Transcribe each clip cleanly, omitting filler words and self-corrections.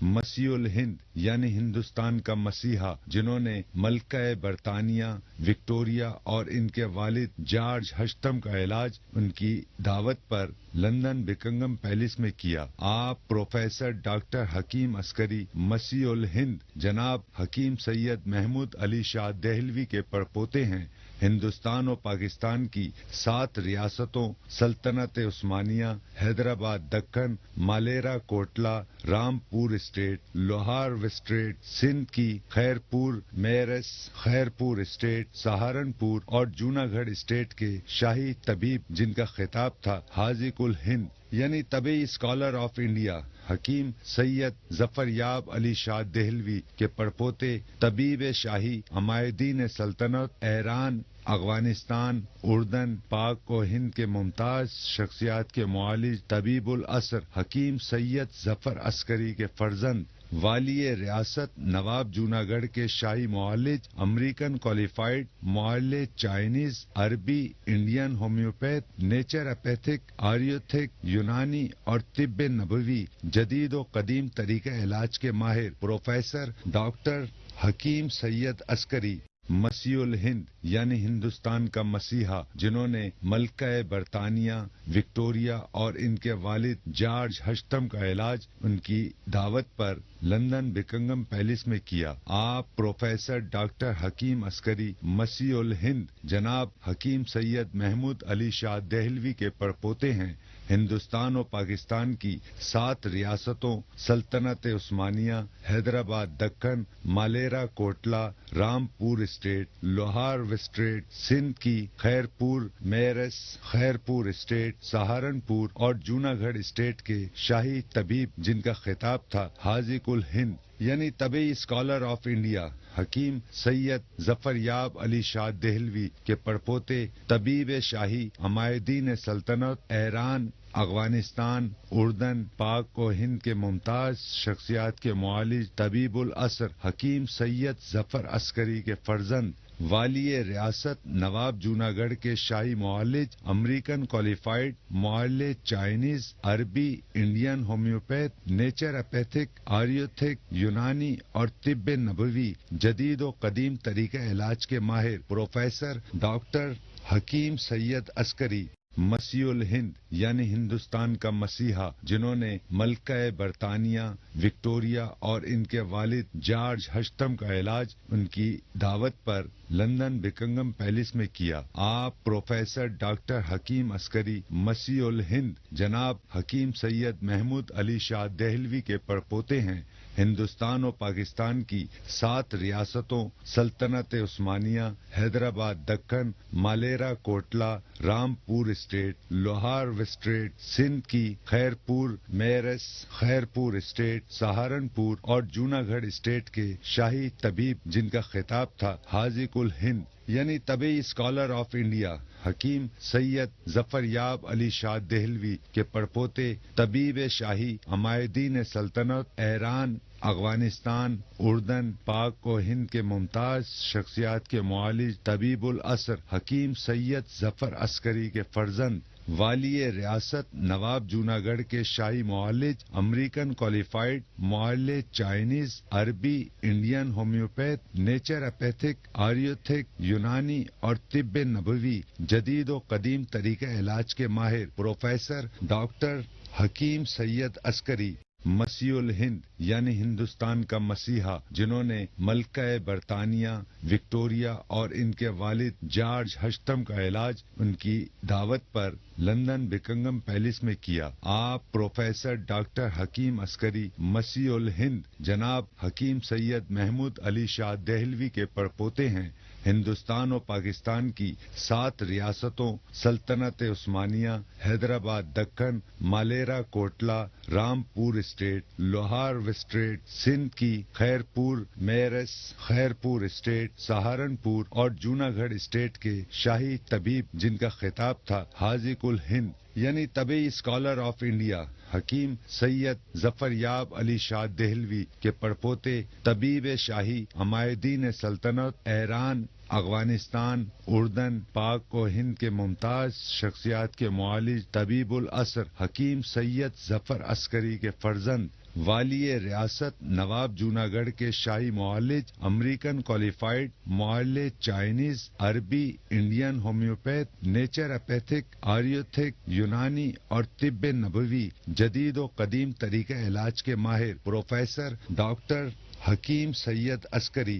मसीहुल हिंद यानी हिंदुस्तान का मसीहा, जिन्होंने मलका बरतानिया विक्टोरिया और इनके वालिद जॉर्ज हश्तम का इलाज उनकी दावत पर लंदन बिकिंगम पैलेस में किया। आप प्रोफेसर डॉक्टर हकीम अस्करी मसीहुल हिंद जनाब हकीम सैयद महमूद अली शाह देहलवी के पड़पोते हैं। हिंदुस्तान और पाकिस्तान की 7 रियासतों सल्तनत उस्मानिया, हैदराबाद दक्कन, मालेरा कोटला, रामपुर स्टेट, लोहार स्टेट, सिंध की खैरपुर मेरस, खैरपुर स्टेट, सहारनपुर और जूनागढ़ स्टेट के शाही तबीब, जिनका खिताब था हाजी कुल हिंद यानी तबी स्कॉलर ऑफ इंडिया, हकीम सैयद जफरयाब अली शाह देहलवी के पड़पोते तबीब शाही अमायदीन सल्तनत ईरान, अफगानिस्तान, उर्दन, पाक और हिंद के मुमताज शख्सियात के मुआलिज तबीबुल असर हकीम सैयद जफर अस्करी के फर्जंद वालिय रियासत नवाब जूनागढ़ के शाही मुआलिज, अमेरिकन क्वालिफाइड मुआलिज, चाइनीज, अरबी, इंडियन होम्योपैथ, नेचुरोपैथिक, आयुर्वेदिक, यूनानी और तिब्ब नबवी जदीद व कदीम तरीके इलाज के माहिर प्रोफेसर डॉक्टर हकीम सैयद अस्करी मसीहुल हिंद यानी हिंदुस्तान का मसीहा, जिन्होंने मलका बरतानिया विक्टोरिया और इनके वालिद जॉर्ज हश्तम का इलाज उनकी दावत पर लंदन बिकिंगम पैलेस में किया। आप प्रोफेसर डॉक्टर हकीम अस्करी मसीहुल हिंद जनाब हकीम सैयद महमूद अली शाह देहलवी के पड़पोते हैं। हिंदुस्तान और पाकिस्तान की 7 रियासतों सल्तनत उस्मानिया, हैदराबाद दक्कन, मालेरा कोटला, रामपुर स्टेट, लोहार स्टेट, सिंध की खैरपुर मेरस, खैरपुर स्टेट, सहारनपुर और जूनागढ़ स्टेट के शाही तबीब, जिनका खिताब था हाजी कुल हिंद यानी तबी स्कॉलर ऑफ इंडिया, हकीम सैयद जफरयाब अली शाह देहलवी के पड़पोते तबीब शाही अमायदीन सल्तनत ईरान, अफगानिस्तान, उर्दन, पाक और हिंद के मुमताज शख्सियात के मुआलिज तबीबुल असर हकीम सैयद जफर अस्करी के फर्जंद वालिय रियासत नवाब जूनागढ़ के शाही मुआलिज, अमेरिकन क्वालिफाइड मुआलिज, चाइनीज, अरबी, इंडियन होम्योपैथ, नेचुरोपैथिक, आयुर्वेदिक, यूनानी और तिब्ब नबवी जदीद व कदीम तरीके इलाज के माहिर प्रोफेसर डॉक्टर हकीम सैयद अस्करी मसीहुल हिंद यानी हिंदुस्तान का मसीहा, जिन्होंने मलका बरतानिया विक्टोरिया और इनके वालिद जॉर्ज हश्तम का इलाज उनकी दावत पर लंदन बिकिंगम पैलेस में किया। आप प्रोफेसर डॉक्टर हकीम अस्करी मसीहुल हिंद जनाब हकीम सैयद महमूद अली शाह देहलवी के पड़पोते हैं। हिंदुस्तान और पाकिस्तान की 7 रियासतों सल्तनत उस्मानिया, हैदराबाद दक्कन, मालेरा कोटला, रामपुर स्टेट, लोहार स्टेट, सिंध की खैरपुर मेरस, खैरपुर स्टेट, सहारनपुर और जूनागढ़ स्टेट के शाही तबीब, जिनका खिताब था हाजी कुल हिंद यानी तबी स्कॉलर ऑफ इंडिया, हकीम सैयद जफरयाब अली शाह देहलवी के पड़पोते तबीब शाही अमायदीन सल्तनत ईरान, अफगानिस्तान, उर्दन, पाक और हिंद के मुमताज शख्सियात के मुआलिज तबीबुल असर हकीम सैयद जफर अस्करी के फर्जंद वालिय रियासत नवाब जूनागढ़ के शाही मुआलिज, अमेरिकन क्वालिफाइड मुआलिज, चाइनीज, अरबी, इंडियन होम्योपैथ, नेचुरोपैथिक, आयुर्वेदिक, यूनानी और तिब्ब नबवी जदीद व कदीम तरीके इलाज के माहिर प्रोफेसर डॉक्टर हकीम सैयद अस्करी मसीहुल हिंद यानी हिंदुस्तान का मसीहा, जिन्होंने मलका बरतानिया विक्टोरिया और इनके वालिद जॉर्ज हश्तम का इलाज उनकी दावत पर लंदन बिकिंगम पैलेस में किया। आप प्रोफेसर डॉक्टर हकीम अस्करी मसीहुल हिंद जनाब हकीम सैयद महमूद अली शाह देहलवी के पड़पोते हैं। हिंदुस्तान और पाकिस्तान की 7 रियासतों सल्तनत उस्मानिया, हैदराबाद दक्कन, मालेरा कोटला, रामपुर स्टेट, लोहार स्टेट, सिंध की खैरपुर मेरस, खैरपुर स्टेट, सहारनपुर और जूनागढ़ स्टेट के शाही तबीब, जिनका खिताब था हाजी कुल हिंद यानी तबी स्कॉलर ऑफ इंडिया, हकीम सैयद जफरयाब अली शाह देहलवी के पड़पोते तबीब शाही अमायदीन सल्तनत ईरान, अफगानिस्तान, उर्दन, पाक और हिंद के मुमताज शख्सियात के मुआलिज तबीबुल असर हकीम सैयद जफर अस्करी के फर्जंद वालिय रियासत नवाब जूनागढ़ के शाही मुआलिज, अमेरिकन क्वालिफाइड मुआलिज, चाइनीज, अरबी, इंडियन होम्योपैथ, नेचुरोपैथिक, आयुर्वेदिक, यूनानी और तिब्ब नबवी जदीद व कदीम तरीके इलाज के माहिर professor doctor Hakim Syed Askari.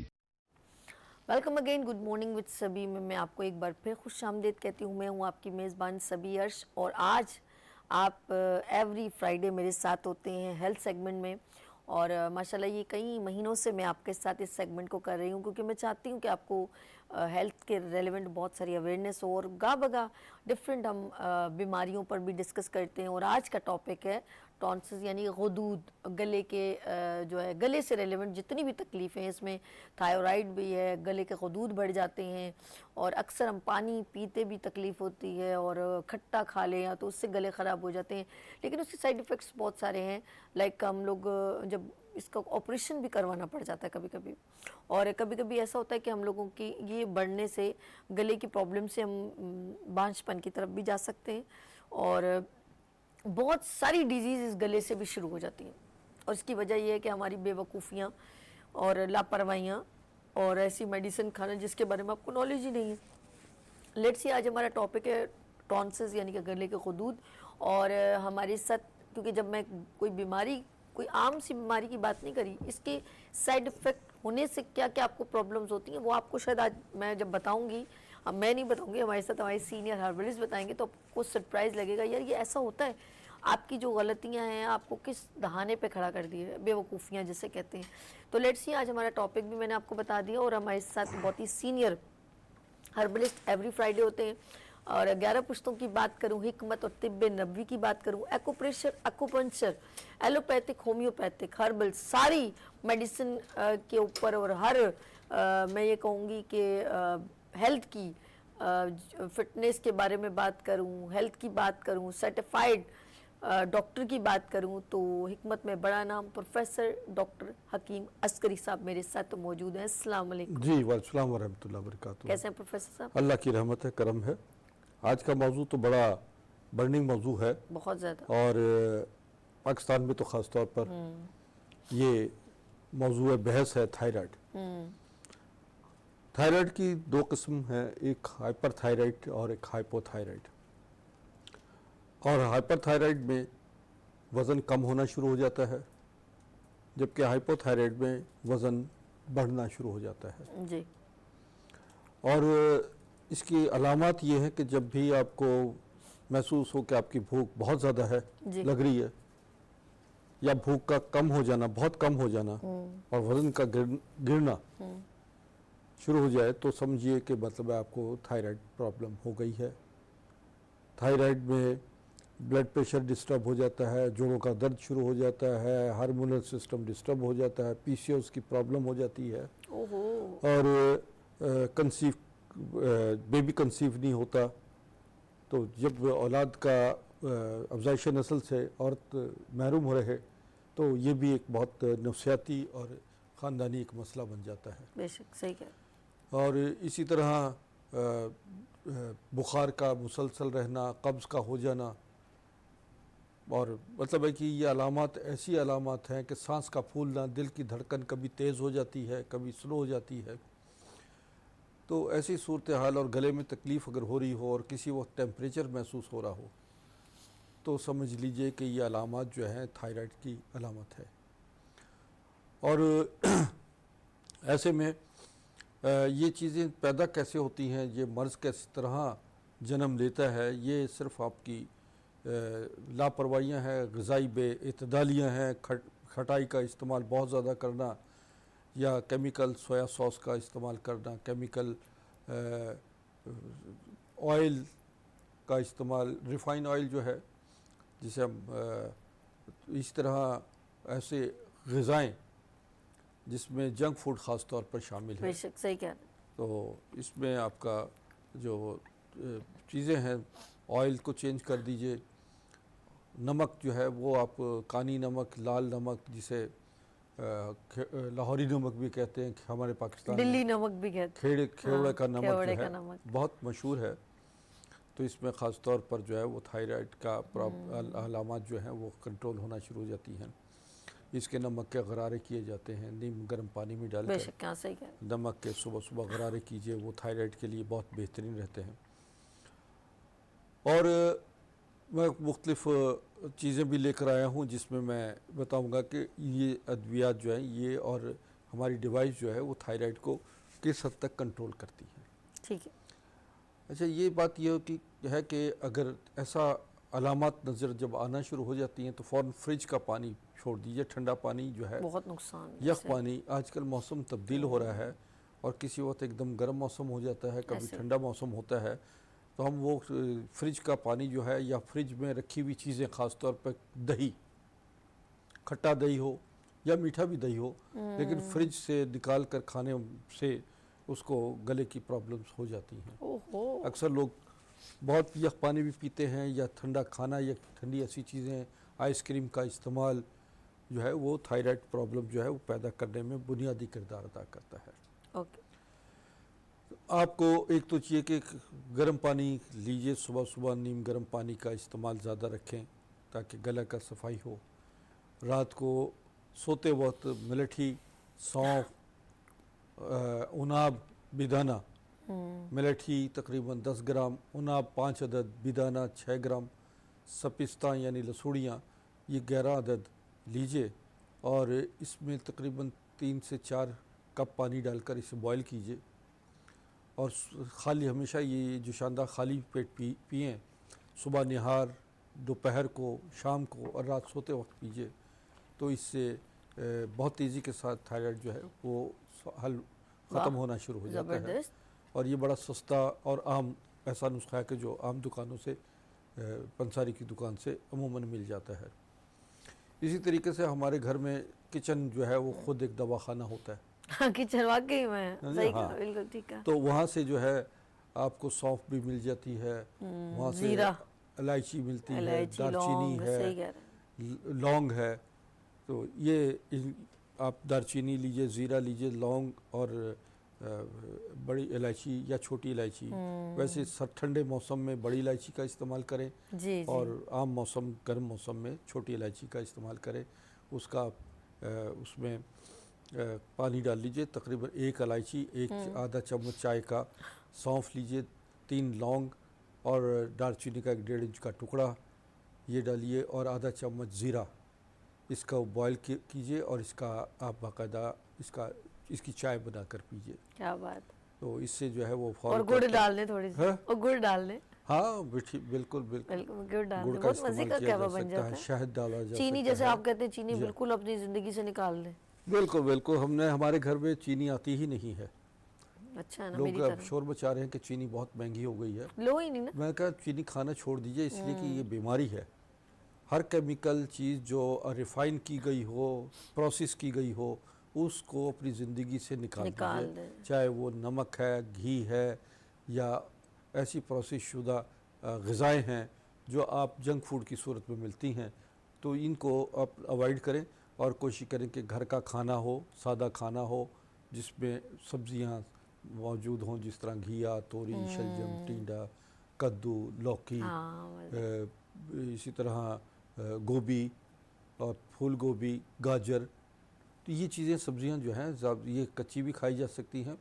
Welcome again, good morning with सभी में मैं आपको एक बार फिर खुश आमदीद कहती हूँ। मैं हूँ आपकी मेज़बान सभी अर्श और आज आप एवरी फ्राइडे मेरे साथ होते हैं हेल्थ सेगमेंट में। और माशाल्लाह ये कई महीनों से मैं आपके साथ इस सेगमेंट को कर रही हूँ क्योंकि मैं चाहती हूँ कि आपको हेल्थ के रेलेवेंट बहुत सारी अवेयरनेस हो और गा बगा डिफरेंट हम बीमारियों पर भी डिस्कस करते हैं। और आज का टॉपिक है टॉन्सिस यानी गदूद, गले के जो है गले से रेलेवेंट जितनी भी तकलीफ़ें हैं, इसमें थायराइड भी है, गले के गदूद बढ़ जाते हैं और अक्सर हम पानी पीते भी तकलीफ़ होती है और खट्टा खा लें या तो उससे गले ख़राब हो जाते हैं। लेकिन उसके साइड इफ़ेक्ट्स बहुत सारे हैं, लाइक हम लोग जब इसका ऑपरेशन भी करवाना पड़ जाता है कभी कभी, और कभी कभी ऐसा होता है कि हम लोगों की ये बढ़ने से गले की प्रॉब्लम से हम बांझपन की तरफ भी जा सकते हैं और बहुत सारी डिजीज़ इस गले से भी शुरू हो जाती हैं। और इसकी वजह यह है कि हमारी बेवकूफ़ियाँ और लापरवाहियाँ और ऐसी मेडिसिन खाना जिसके बारे में आपको नॉलेज ही नहीं है। लेट्स सी, आज हमारा टॉपिक है टॉन्सिस यानी कि गले के गदूद। और हमारे साथ, क्योंकि जब मैं कोई बीमारी, कोई आम सी बीमारी की बात नहीं करी, इसके साइड इफ़ेक्ट होने से क्या क्या आपको प्रॉब्लम्स होती हैं वो आपको शायद आज मैं जब बताऊंगी, अब मैं नहीं बताऊंगी, हमारे साथ हमारे सीनियर हर्बलिस्ट बताएंगे तो आपको सरप्राइज़ लगेगा, यार ये ऐसा होता है। आपकी जो गलतियां हैं आपको किस दहाने पे खड़ा कर दिए, बेवकूफ़ियाँ जिसे कहते हैं। तो लेट्स सी, आज हमारा टॉपिक भी मैंने आपको बता दिया और हमारे साथ बहुत ही सीनियर हर्बलिस्ट एवरी फ्राइडे होते हैं। और 11 पुश्तों की बात करूं, हिकमत और तिब्ब नबवी की बात करूं, acupressure, acupuncture, allopathic, homeopathic, herbal, सारी मेडिसिन के ऊपर और हर मैं ये कहूँगी कि हेल्थ की फिटनेस के बारे में बात करूं, हेल्थ की बात करूं, सर्टिफाइड डॉक्टर की बात करूं तो हिकमत में बड़ा नाम प्रोफेसर डॉक्टर हकीम अस्करी साहब मेरे साथ तो मौजूद हैं। अस्सलाम वालेकुम। जी, वालेकुम वरहमतुल्लाह वबरकातुहू। कैसे हैं प्रोफेसर साहब? अल्लाह की रहमत है, करम है। आज का मौजू तो बड़ा बर्निंग मौजू है, बहुत ज़्यादा, और पाकिस्तान में तो ख़ास तौर पर ये मौजू बहस है थायराइड। थायराइड की दो किस्म है, एक हाइपर थायराइड और एक हाइपोथायराइड। और हाइपर थायराइड में वज़न कम होना शुरू हो जाता है, जबकि हाइपोथायराइड में वज़न बढ़ना शुरू हो जाता है जी। और इसकी अलामत ये है कि जब भी आपको महसूस हो कि आपकी भूख बहुत ज़्यादा है, लग रही है, या भूख का कम हो जाना, बहुत कम हो जाना और वज़न का गिरना शुरू हो जाए, तो समझिए कि मतलब आपको थायराइड प्रॉब्लम हो गई है। थायराइड में ब्लड प्रेशर डिस्टर्ब हो जाता है, जोड़ों का दर्द शुरू हो जाता है, हार्मोनल सिस्टम डिस्टर्ब हो जाता है, पीसीओएस की प्रॉब्लम हो जाती है और कंसीव बेबी कंसीव नहीं होता। तो जब औलाद का अफजाइश नस्ल से औरत महरूम हो रहे तो ये भी एक बहुत नफसियाती और ख़ानदानी एक मसला बन जाता है। बेशक सही कह। और इसी तरह बुखार का मुसलसल रहना, कब्ज़ का हो जाना, और मतलब है कि ये अलामत ऐसी अलामत हैं कि सांस का फूलना, दिल की धड़कन कभी तेज़ हो जाती है, कभी स्लो हो जाती है। तो ऐसी सूरत हाल और गले में तकलीफ़ अगर हो रही हो और किसी वक्त टेम्परेचर महसूस हो रहा हो तो समझ लीजिए कि ये अलामत जो है थायराइड की अलामत है। और ऐसे में ये चीज़ें पैदा कैसे होती हैं, ये मर्ज़ किस तरह जन्म लेता है, ये सिर्फ़ आपकी लापरवाहियाँ हैं, ग़िज़ाई बेइतदालियाँ हैं, खटाई का इस्तेमाल बहुत ज़्यादा करना या केमिकल सोया सॉस का इस्तेमाल करना, केमिकल ऑयल का इस्तेमाल, रिफ़ाइन ऑयल जो है जिसे हम इस तरह ऐसे ग़िज़ाएँ जिसमें जंक फूड ख़ास तौर पर शामिल है। सही कह रहे हैं। तो इसमें आपका जो चीज़ें हैं, ऑयल को चेंज कर दीजिए, नमक जो है वो आप कानी नमक, लाल नमक, जिसे लाहौरी नमक भी कहते हैं, हमारे पाकिस्तान में दिल्ली नमक भी कहते हैं, खेवड़े का नमक खेवड़े जो का है नमक। बहुत मशहूर है। तो इसमें ख़ास तौर पर जो है वो थायराइड का अलामत जो है वो कंट्रोल होना शुरू हो जाती हैं। इसके नमक के गरारे किए जाते हैं नीम गर्म पानी में डालकर। बेशक, क्या सही कह रहे हैं। नमक के सुबह सुबह गरारे कीजिए, वो थायराइड के लिए बहुत बेहतरीन रहते हैं। और मैं मुख्तलिफ चीज़ें भी लेकर आया हूँ जिसमें मैं बताऊँगा कि ये अद्वियात जो हैं ये और हमारी डिवाइस जो है वो थायराइड को किस हद तक कंट्रोल करती है। ठीक है। अच्छा, ये बात ये होती है कि अगर ऐसा अलामत नज़र जब आना शुरू हो जाती हैं तो फ़ौरन फ्रिज का पानी छोड़ दीजिए। ठंडा पानी जो है, बहुत नुकसान यख इससे। पानी, आजकल मौसम तब्दील हो रहा है और किसी वक्त एकदम गर्म मौसम हो जाता है, कभी ऐसे। ठंडा मौसम होता है, तो हम वो फ्रिज का पानी जो है या फ्रिज में रखी हुई चीज़ें, ख़ास तौर पर दही, खट्टा दही हो या मीठा भी दही हो, लेकिन फ्रिज से निकाल कर खाने से उसको गले की प्रॉब्लम्स हो जाती हैं। ओहो। अक्सर लोग बहुत यख पानी भी पीते हैं या ठंडा खाना या ठंडी ऐसी चीज़ें, आइसक्रीम का इस्तेमाल जो है वो थायराइड प्रॉब्लम जो है वो पैदा करने में बुनियादी किरदार अदा करता है। ओके। आपको एक तो चाहिए कि गर्म पानी लीजिए, सुबह सुबह नीम गर्म पानी का इस्तेमाल ज़्यादा रखें ताकि गला का सफाई हो। रात को सोते वक्त मिलेठी, सौंफ, उनाब, बिदाना, मिलेठी तकरीबन 10 ग्राम, उनाब 5 अदद, बिदाना 6 ग्राम, सपिस्ता यानी लसूड़ियाँ ये 11 अदद लीजिए और इसमें तकरीबन 3 से 4 कप पानी डालकर इसे बॉयल कीजिए और खाली हमेशा ये जो शानदार खाली पेट पिएँ। सुबह निहार, दोपहर को, शाम को और रात सोते वक्त पीजिए, तो इससे बहुत तेज़ी के साथ थायराइड जो है वो हल ख़त्म होना शुरू हो जाता है। ज़बरदस्त। और ये बड़ा सस्ता और आम ऐसा नुस्खा है कि जो आम दुकानों से, पंसारी की दुकान से अमूमन मिल जाता है। इसी तरीके से हमारे घर में किचन जो है वो ख़ुद एक दवाखाना होता है। हाँ, किचन वाकई में सही हाँ। कहा, बिल्कुल ठीक है। तो वहाँ से जो है आपको सौंफ भी मिल जाती है, वहाँ से जीरा, इलायची मिलती है, इलायची, दालचीनी लौंग, है, सही कह रहे हैं। लौंग है। तो ये आप दालचीनी लीजिए, ज़ीरा लीजिए, लौंग और बड़ी इलायची या छोटी इलायची। वैसे ठंडे मौसम में बड़ी इलायची का इस्तेमाल करें जी जी। और आम मौसम, गर्म मौसम में छोटी इलायची का इस्तेमाल करें। उसका उसमें पानी डाल लीजिए, तकरीबन 1 इलायची, 1 आधा चम्मच चाय का, सौंफ लीजिए, 3 लौंग और दालचीनी का 1.5 इंच का टुकड़ा ये डालिए और आधा चम्मच ज़ीरा, इसका बॉयल कीजिए और इसका आप बाकायदा इसकी चाय बनाकर पीजिए। क्या बात। तो इससे जो है वो और गुड़ डाल दें थोड़ी सी, हाँ? और गुड़ डाल दें। हाँ बिल्कुल बिल्कुल बिल्कुल गुड़ डाल गुड़ दें, का बहुत मजे इस्तेमाल का किया कहवा जा बन सकता जाता है, है। शहद डाला जा चीनी, सकता जैसे है। आप कहते हैं चीनी जी। बिल्कुल अपनी ज़िंदगी से निकाल दें। बिल्कुल बिल्कुल, हमारे घर में चीनी आती ही नहीं है। अच्छा है ना, लोग मेरी अब तरह। शोर मचा रहे हैं कि चीनी बहुत महंगी हो गई है। लो ही नहीं ना। मैं कहा चीनी खाना छोड़ दीजिए, इसलिए कि ये बीमारी है। हर केमिकल चीज़ जो रिफ़ाइन की गई हो, प्रोसेस की गई हो, उसको अपनी ज़िंदगी से निकाल दीजिए। दें। चाहे वो नमक है, घी है या ऐसी प्रोसेस शुदा ग़िज़ाएँ हैं जो आप जंक फूड की सूरत में मिलती हैं, तो इनको आप अवॉइड करें और कोशिश करें कि घर का खाना हो, सादा खाना हो, जिसमें सब्ज़ियाँ मौजूद हों, जिस तरह घिया, तोरी, शलजम, टिंडा, कद्दू, लौकी, इसी तरह गोभी और फूल गोभी, गाजर। तो ये चीज़ें, सब्ज़ियाँ जो हैं ये कच्ची भी खाई जा सकती हैं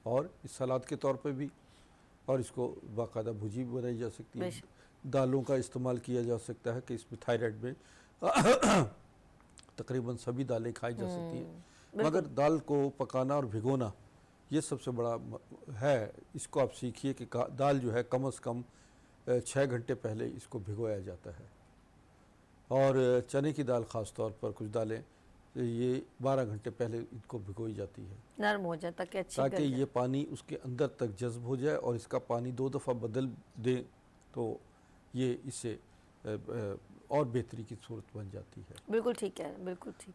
और इस सलाद के तौर पे भी, और इसको बाकायदा भुजी भी बनाई जा सकती है। दालों का इस्तेमाल किया जा सकता है कि इसमें थायराइड में तकरीबन सभी दालें खाई जा सकती हैं, मगर दाल को पकाना और भिगोना ये सबसे बड़ा है। इसको आप सीखिए कि दाल जो है कम से कम 6 घंटे पहले इसको भिगोया जाता है, और चने की दाल ख़ास तौर पर कुछ दालें ये 12 घंटे पहले इनको भिगोई जाती है, नरम हो जाए ताकि ये पानी उसके अंदर तक जज्ब हो जाए और इसका पानी 2 दफ़ा बदल दें तो ये इससे और बेहतरी की सूरत बन जाती है। बिल्कुल ठीक है, बिल्कुल ठीक।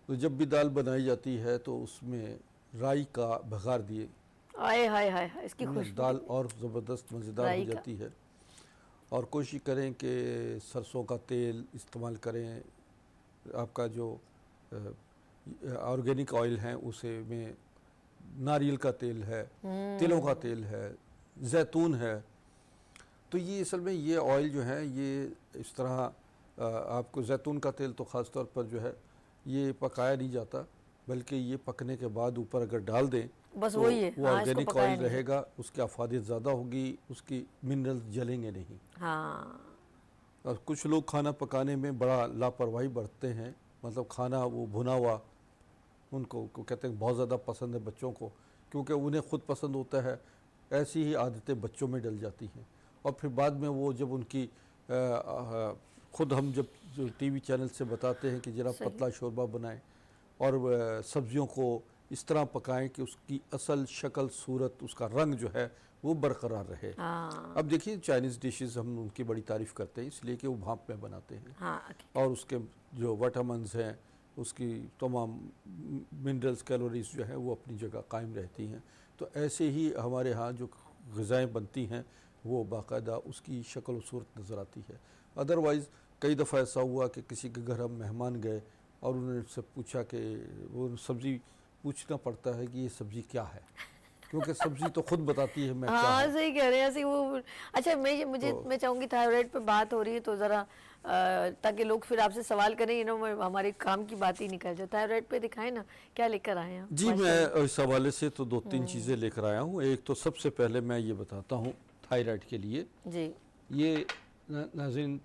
तो जब भी दाल बनाई जाती है तो उसमें राई का बघार दिए, आए हाय हाय हाय, इसकी खुशबू दाल और ज़बरदस्त मज़ेदार हो जाती है। और कोशिश करें कि सरसों का तेल इस्तेमाल करें। आपका जो ऑर्गेनिक ऑयल है उसे में नारियल का तेल है, तिलों का तेल है, जैतून है। तो ये असल में ये ऑयल जो है ये इस तरह आपको जैतून का तेल तो ख़ास तौर पर जो है ये पकाया नहीं जाता, बल्कि ये पकने के बाद ऊपर अगर डाल दें बस तो वही है, वो हाँ, इसको ऑर्गेनिक पकाया ऑयल नहीं रहेगा, उसकी अफादियत ज़्यादा होगी, उसकी मिनरल्स जलेंगे नहीं। हाँ और कुछ लोग खाना पकाने में बड़ा लापरवाही बरतते हैं, मतलब खाना वो भुना हुआ उनको को कहते हैं बहुत ज़्यादा पसंद है बच्चों को, क्योंकि उन्हें खुद पसंद होता है। ऐसी ही आदतें बच्चों में डल जाती हैं और फिर बाद में वो जब उनकी खुद हम जब जो टीवी चैनल से बताते हैं कि ज़रा सही। पतला शोरबा बनाएं और सब्जियों को इस तरह पकाएं कि उसकी असल शक्ल सूरत उसका रंग जो है वो बरकरार रहे। हाँ अब देखिए चाइनीज़ डिशेस हम उनकी बड़ी तारीफ़ करते हैं इसलिए कि वो भाप में बनाते हैं हाँ और उसके जो विटामिन्स हैं उसकी तमाम मिनरल्स कैलोरीज जो है वो अपनी जगह कायम रहती हैं। तो ऐसे ही हमारे यहाँ जो ग़िज़ाएँ बनती हैं वो बाकायदा उसकी शक्ल और सूरत नज़र आती है। अदरवाइज़ कई दफ़ा ऐसा हुआ कि किसी के घर हम मेहमान गए और उन्होंने से पूछा कि वो सब्ज़ी पूछना पड़ता है कि ये सब्ज़ी क्या है, क्योंकि सब्ज़ी तो खुद बताती है मैं क्या हाँ हूँ। सही कह रहे हैं ऐसे वो। अच्छा मैं चाहूँगी थायराइड पे बात हो रही है तो ज़रा ताकि लोग फिर आपसे सवाल करें, हमारे काम की बात ही निकल जाए। थायराइड पे दिखाएं ना, क्या लेकर आए हैं आप? जी मैं इस हवाले से तो 2-3 चीज़ें लेकर आया हूँ। एक तो सबसे पहले मैं ये बताता हूँ थायराइड के लिए, जी ये नाज़रीन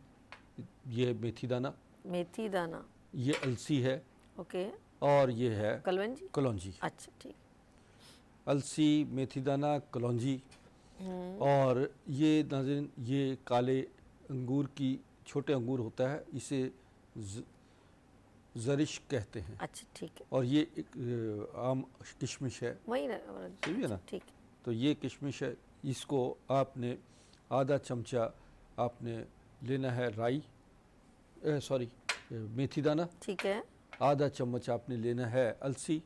ये मेथी दाना, मेथी दाना, ये अलसी है ओके, और ये है कलवंजी, कलौंजी। अच्छा ठीक। अलसी, मेथी दाना, कलौंजी और ये नाज़रीन ये काले अंगूर की छोटे अंगूर होता है, इसे ज़रिश कहते हैं अच्छा ठीक है, और ये एक आम किशमिश है, वही ना, सही है ना। ठीक है, तो ये किशमिश है, इसको आपने आधा चमचा आपने लेना है राई सॉरी मेथी दाना, ठीक है, आधा चम्मच आपने लेना है अलसी,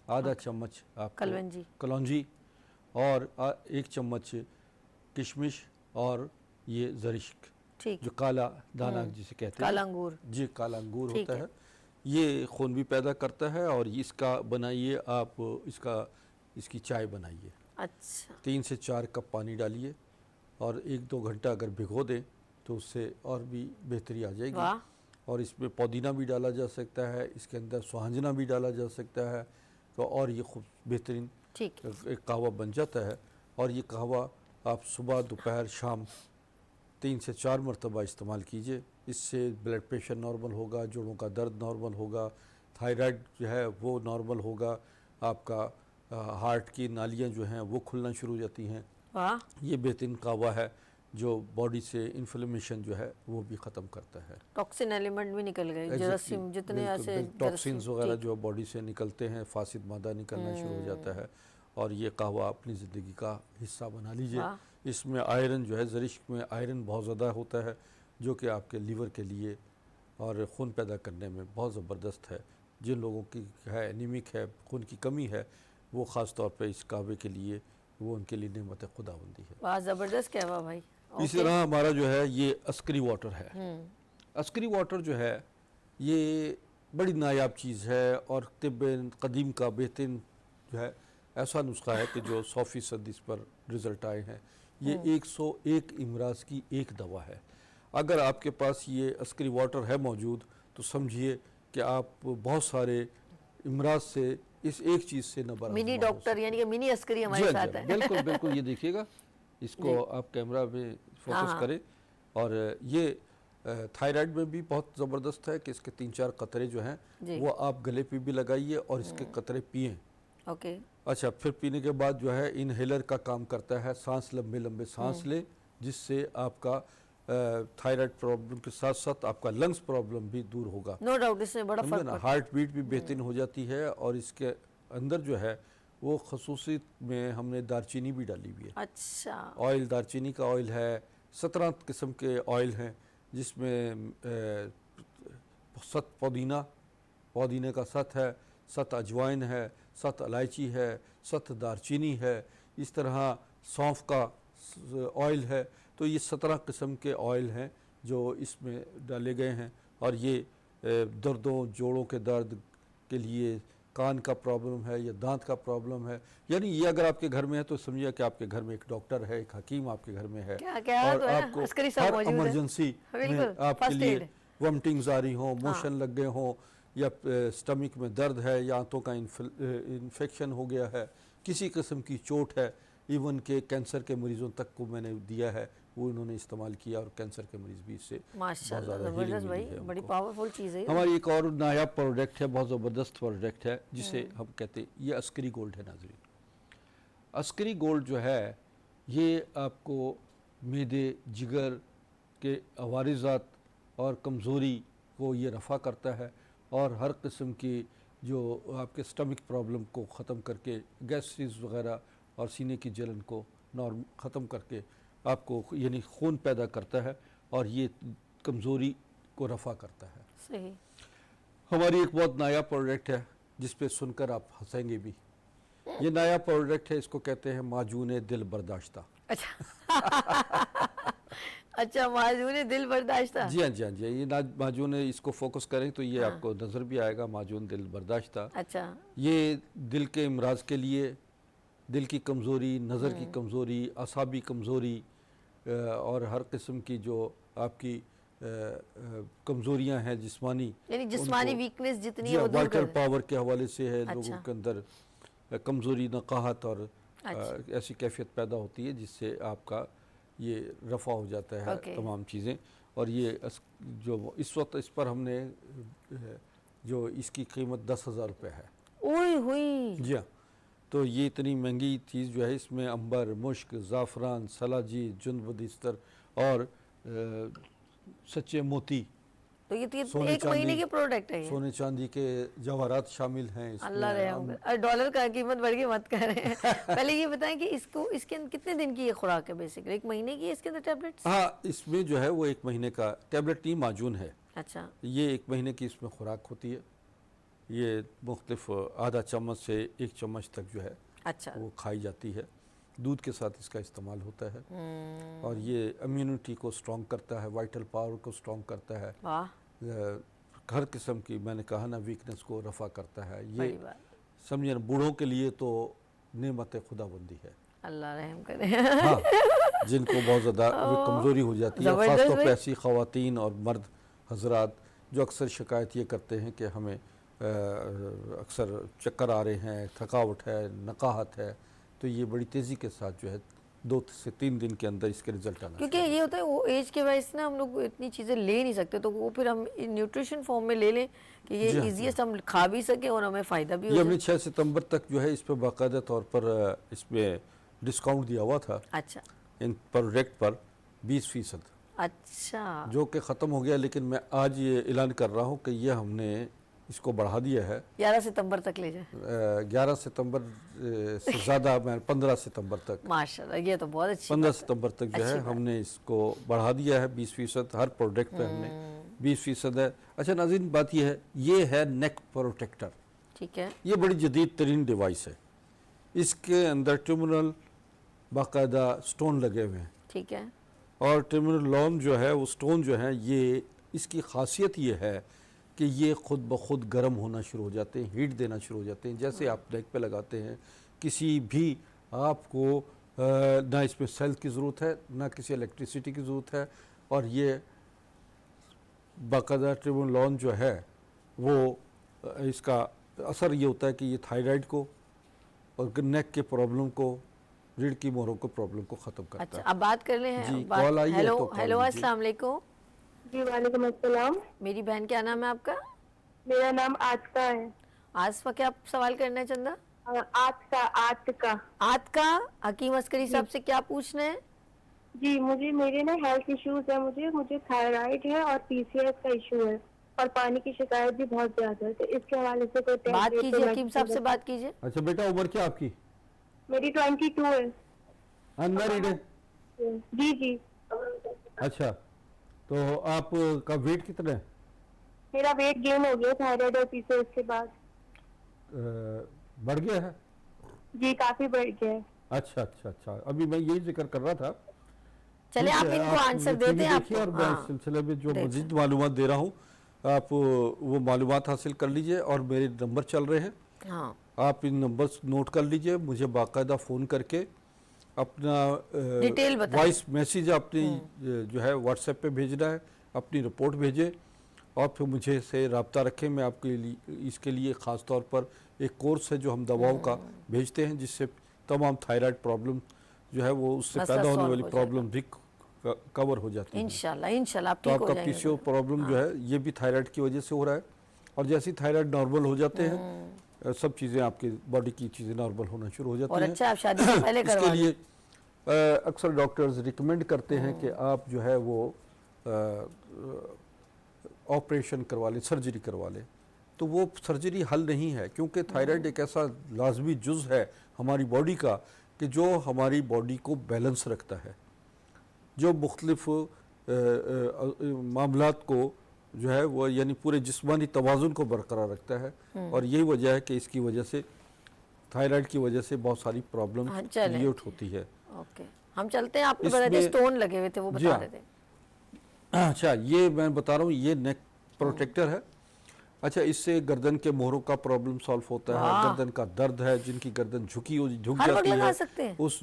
आधा चम्मच आप कलवंजी, कलौंजी और 1 चम्मच किशमिश और ये ज़रिश्क ठीक, जो काला दाना जिसे कहते हैं, काला अंगूर, जी काला अंगूर ठीक होता है। है। ये खून भी पैदा करता है और इसका बनाइए आप इसकी चाय बनाइए। अच्छा 3 से 4 कप पानी डालिए और 1-2 घंटा अगर भिगो दें तो उससे और भी बेहतरी आ जाएगी। वाह, और इसमें पुदीना भी डाला जा सकता है, इसके अंदर सुहांजना भी डाला जा सकता है, तो और ये खूब बेहतरीन ठीक है, एक कहवा बन जाता है। और ये कहवा आप सुबह दोपहर शाम 3 से 4 मरतबा इस्तेमाल कीजिए। इससे ब्लड प्रेशर नॉर्मल होगा, जोड़ों का दर्द नॉर्मल होगा, थायराइड जो है वो नॉर्मल होगा, आपका हार्ट की नालियाँ जो हैं वो खुलना शुरू हो जाती हैं। वाह, ये बेहतरीन कहवा है जो बॉडी से इन्फ्लेमेशन जो है वो भी ख़त्म करता है। टॉक्सिन एलिमेंट भी निकल गए, जरासीम जितने ऐसे टॉक्सिन्स वगैरह ठीक। जो बॉडी से निकलते हैं, फासिद मादा निकलना शुरू हो जाता है। और ये कहवा अपनी ज़िंदगी का हिस्सा बना लीजिए। वाह। इसमें आयरन जो है, ज़रिश्क में आयरन बहुत ज़्यादा होता है जो कि आपके लीवर के लिए और खून पैदा करने में बहुत ज़बरदस्त है। जिन लोगों की है एनीमिक है, खून की कमी है, वो ख़ास तौर पे इस कहवे के लिए वो उनके लिए नेमत खुदाबंदी है। वाह जबरदस्त कहवा भाई। इसी तरह हमारा जो है ये अस्करी वाटर है। अस्करी वाटर जो है ये बड़ी नायाब चीज़ है और तिब्ब कदीम का बेहतरीन जो है ऐसा नुस्खा है कि जो 100% इस पर रिज़ल्ट आए हैं। ये 101 इमराज की एक दवा है। अगर आपके पास ये अस्करी वाटर है मौजूद तो समझिए कि आप बहुत सारे इमराज से इस एक चीज़ से नबर मिनी डॉक्टर यानी कि मिनी अस्करी हमारे साथ है। बिल्कुल बिल्कुल, ये देखिएगा, इसको आप कैमरा में फोकस करें। और ये थायराइड में भी बहुत ज़बरदस्त है कि इसके 3-4 कतरे जो हैं वो आप गले पे भी लगाइए और इसके कतरे पिएं। ओके, अच्छा, फिर पीने के बाद जो है इनहेलर का काम करता है, सांस लंबे लंबे सांस लें, जिससे आपका थायराइड प्रॉब्लम के साथ साथ आपका लंग्स प्रॉब्लम भी दूर होगा। नो डाउट इसमें बड़ा समझे फर्क ना, पड़ता है। हार्ट बीट भी बेहतरीन हो जाती है। और इसके अंदर जो है वो खसूसी में हमने दारचीनी भी डाली हुई है। अच्छा, ऑयल दारचीनी का ऑयल है, 17 किस्म के ऑयल हैं जिसमें सत पुदीने का सत है, सत अजवाइन है, सत इलायची है, सत दारचीनी है, इस तरह सौंफ का ऑयल है। तो ये 17 किस्म के ऑयल हैं जो इसमें डाले गए हैं। और ये दर्दों, जोड़ों के दर्द के लिए, कान का प्रॉब्लम है या दांत का प्रॉब्लम है, यानी ये अगर आपके घर में है तो समझिए कि आपके घर में एक डॉक्टर है, एक हकीम आपके घर में है। क्या और तो है, आपको अस्करी सब हर मौजूद है। इमरजेंसी में बिल्कुल, आपके फर्स्ट लिए एड। वॉमिटिंग्स आ रही हों, मोशन लग गए हों या स्टमक में दर्द है या आंतों का इन्फेक्शन हो गया है, किसी किस्म की चोट है, इवन के कैंसर के मरीज़ों तक को मैंने दिया है, वो इन्होंने इस्तेमाल किया और कैंसर के मरीज़ भी इससे माशाल्लाह, ज़बरदस्त भाई, बड़ी पावरफुल चीज़ है ये। हमारी एक और नायाब प्रोडक्ट है, बहुत ज़बरदस्त प्रोडक्ट है, जिसे हम कहते हैं, ये अस्करी गोल्ड है नाज़रीन। अस्करी गोल्ड जो है ये आपको मैदे, जिगर के अवारिज़ात और कमज़ोरी को ये रफ़ा करता है और हर किस्म की जो आपके स्टमक प्रॉब्लम को ख़त्म करके, गैस्ट्रिस वग़ैरह और सीने की जलन को नॉर्म ख़त्म करके आपको यानी खून पैदा करता है और ये कमज़ोरी को रफ़ा करता है। सही। हमारी एक बहुत नया प्रोडक्ट है जिस पे सुनकर आप हंसेंगे भी। ये नया प्रोडक्ट है, इसको कहते हैं माजून दिल बर्दाश्ता। अच्छा अच्छा, माजून दिल बर्दाश्ता। जी हाँ, जी हाँ, जी हाँ, ये माजून, इसको फोकस करें तो ये आपको नज़र भी आएगा, माजून दिल बर्दाश्ता। अच्छा। ये दिल के इमराज के लिए, दिल की कमज़ोरी, नज़र की कमज़ोरी, असाबी कमज़ोरी और हर किस्म की जो आपकी कमज़ोरियाँ हैं जिस्मानी, यानी जिस्मानी वीकनेस जितनी है वो दूर वाइटल कर। पावर के हवाले से है, अच्छा। लोगों के अंदर कमज़ोरी, नकाहत और ऐसी कैफियत पैदा होती है जिससे आपका ये रफ़ा हो जाता है तमाम चीज़ें। और ये जो इस वक्त इस पर हमने जो इसकी कीमत 10,000 रुपये है। ओए हुई। जी हाँ, तो ये इतनी महंगी चीज़ जो है, इसमें अंबर, मुश्क, ज़ाफ़रान, सलाजी, जुनबदिस्तर और सच्चे मोती, तो ये सोने एक महीने चांदी- के प्रोडक्ट है ये। सोने चांदी के जवाहरात शामिल हैं इसमें। अल्लाह रहम करे। डॉलर का कीमत बढ़ के मत करें। पहले ये बताएं कि इसको इसके अंदर कितने दिन की ये खुराक है? बेसिकली एक महीने की है इसके अंदर टैबलेट्स? हाँ, इसमें जो है वो एक महीने का टैबलेट नहीं, माजून है। अच्छा। ये एक महीने की इसमें खुराक होती है। ये मुख्तलिफ आधा चम्मच से 1 चम्मच तक जो है अच्छा। वो खाई जाती है। दूध के साथ इसका इस्तेमाल होता है और ये इम्यूनिटी को स्ट्रॉन्ग करता है, वाइटल पावर को स्ट्रॉन्ग करता है, वाह, हर किस्म की, मैंने कहा ना, वीकनेस को रफ़ा करता है। ये बड़ी बात। समझिए ना, बूढ़ों के लिए तो नेमत खुदाबंदी है। अल्लाह रहम करे। हाँ, जिनको बहुत ज़्यादा कमज़ोरी हो जाती है, ज़बरदस्त ख़ासतौर पे भाई। ऐसी ख़वातीन और मर्द हजरात जो अक्सर शिकायत ये करते हैं कि हमें अक्सर चक्कर आ रहे हैं, थकावट है, नकाहत है, तो ये बड़ी तेज़ी के साथ जो है 2 से 3 दिन के अंदर इसके रिजल्ट आना। क्योंकि ये होता है वो एज के वाइज ना हम लोग इतनी चीज़ें ले नहीं सकते, तो वो फिर हम न्यूट्रिशन फॉर्म में ले लें कि ये जी हाँ, इजीएस्ट हम खा भी सकें और हमें फ़ायदा भी हो ये जाए। हमने 6 सितंबर तक जो है इस पर बाकायदा तौर पर इसमें डिस्काउंट दिया हुआ था, अच्छा इन प्रोडक्ट पर 20%, अच्छा। जो कि ख़त्म हो गया। लेकिन मैं आज ये ऐलान कर रहा हूँ कि ये हमने इसको बढ़ा दिया है 11 सितंबर तक ले जाए। 11 सितंबर से ज़्यादा, मैं 15 सितंबर तक, माशाल्लाह, ये तो बहुत अच्छी 15 बात है। सितंबर तक जो है अच्छी बात। हमने इसको बढ़ा दिया है। 20% हर प्रोडक्ट पे हमने 20% है। अच्छा नाज़रीन, बात ये है नेक प्रोटेक्टर। ठीक है। ये बड़ी जदीद तरीन डिवाइस है। इसके अंदर टर्मिनल बाकायदा स्टोन लगे हुए हैं ठीक है। और टर्मिनल लॉन जो है वो स्टोन जो है, ये इसकी खासियत ये है कि ये ख़ुद ब खुद गर्म होना शुरू हो जाते हैं, हीट देना शुरू हो जाते हैं। जैसे आप नेक पे लगाते हैं, किसी भी आपको ना इसमें सेल की ज़रूरत है, ना किसी इलेक्ट्रिसिटी की ज़रूरत है। और ये बाकायदा टर्मिनल लॉन जो है वो इसका असर ये होता है कि ये थायराइड को और नेक के प्रॉब्लम को, रीढ़ की मोहरों को प्रॉब्लम को ख़त्म करता अच्छा, है। अब बात कर ले जी, हैं। कॉल आई है हेलो तो कॉल हेलो, लीजिए। अस्सलाम वालेकुम। जी वालेकुम अस्सलाम। मेरी बहन, क्या नाम है आपका? मेरा नाम आतिका है। आसफा, क्या आप सवाल करना है चंदा? आतिका। आत का हकीम अस्करी साहब से क्या पूछना है? जी, मेरे ना हेल्थ इश्यूज है। मुझे थायराइड है और पीसीएस का इशू है और पानी की शिकायत भी बहुत ज्यादा है, तो इसके हवाले से कोई बात टेस्ट कीजिए, हकीम साहब से बात कीजिए। अच्छा बेटा, उम्र क्या आपकी? मेरी 22 है। अनमैरिड है? जी जी। अच्छा, तो आपका वेट कितना है? मेरा वेट गेन हो गया थायराइड और पीसीएस के बाद। बढ़ गया है? जी, काफी बढ़ गया है। अच्छा अच्छा अच्छा, अभी मैं यही जिक्र कर रहा था। चले ठीक आप है, इनको आप आंसर टीवी देते हैं देखिए और आपको। मैं इस हाँ, सिलसिले में जो देखें। मजीद मालूमात दे रहा हूँ, आप वो मालूमात हासिल कर लीजिए। और मेरे नंबर चल रहे हैं, हाँ आप इन नंबर्स नोट कर लीजिए। मुझे बाकायदा फ़ोन करके अपना डिटेल बताएं। वॉइस मैसेज अपनी जो है व्हाट्सएप पे भेजना है, अपनी रिपोर्ट भेजें और फिर मुझे से रब्ता रखें। मैं आपके लिए इसके लिए ख़ास तौर पर एक कोर्स है जो हम दवाओं का भेजते हैं, जिससे तमाम थायराइड प्रॉब्लम जो है वो उससे मसला पैदा होने solve वाली हो प्रॉब्लम भी कवर हो जाती है। इंशाल्लाह इंशाल्लाह आप तो ठीक हो आपका जाएंगे। पीसीओ प्रॉब्लम जो है ये भी थायराइड की वजह से हो रहा है, और जैसे ही थायराइड नॉर्मल हो जाते हैं सब चीज़ें आपकी बॉडी की चीज़ें नॉर्मल होना शुरू हो जाती और हैं। अच्छा आप शादी से पहले इसके करवा लिए लें। अक्सर डॉक्टर्स रिकमेंड करते हैं कि आप जो है वो ऑपरेशन करवा लें, सर्जरी करवा लें। तो वो सर्जरी हल नहीं है, क्योंकि थायराइड एक ऐसा लाजमी जुज़ है हमारी बॉडी का कि जो हमारी बॉडी को बैलेंस रखता है, जो मुख्तलिफ मामलात को जो है वो यानी पूरे जिस्मानी तवाज़ुन को बरकरार रखता है। और यही वजह है कि इसकी वजह से थायराइड की वजह से बहुत सारी प्रॉब्लम हाँ, चलें। क्रिएट होती है। ओके हम चलते हैं। आपने बताया था इसमें- स्टोन लगे हुए थे, वो जी बता हाँ। रहे थे। अच्छा, ये मैं बता रहा हूँ, ये नेक प्रोटेक्टर है। अच्छा, इससे गर्दन के मोहरों का प्रॉब्लम सॉल्व होता है, वाह। गर्दन का दर्द है, जिनकी गर्दन झुक हर वक्त जाती लगा है सकते हैं? उस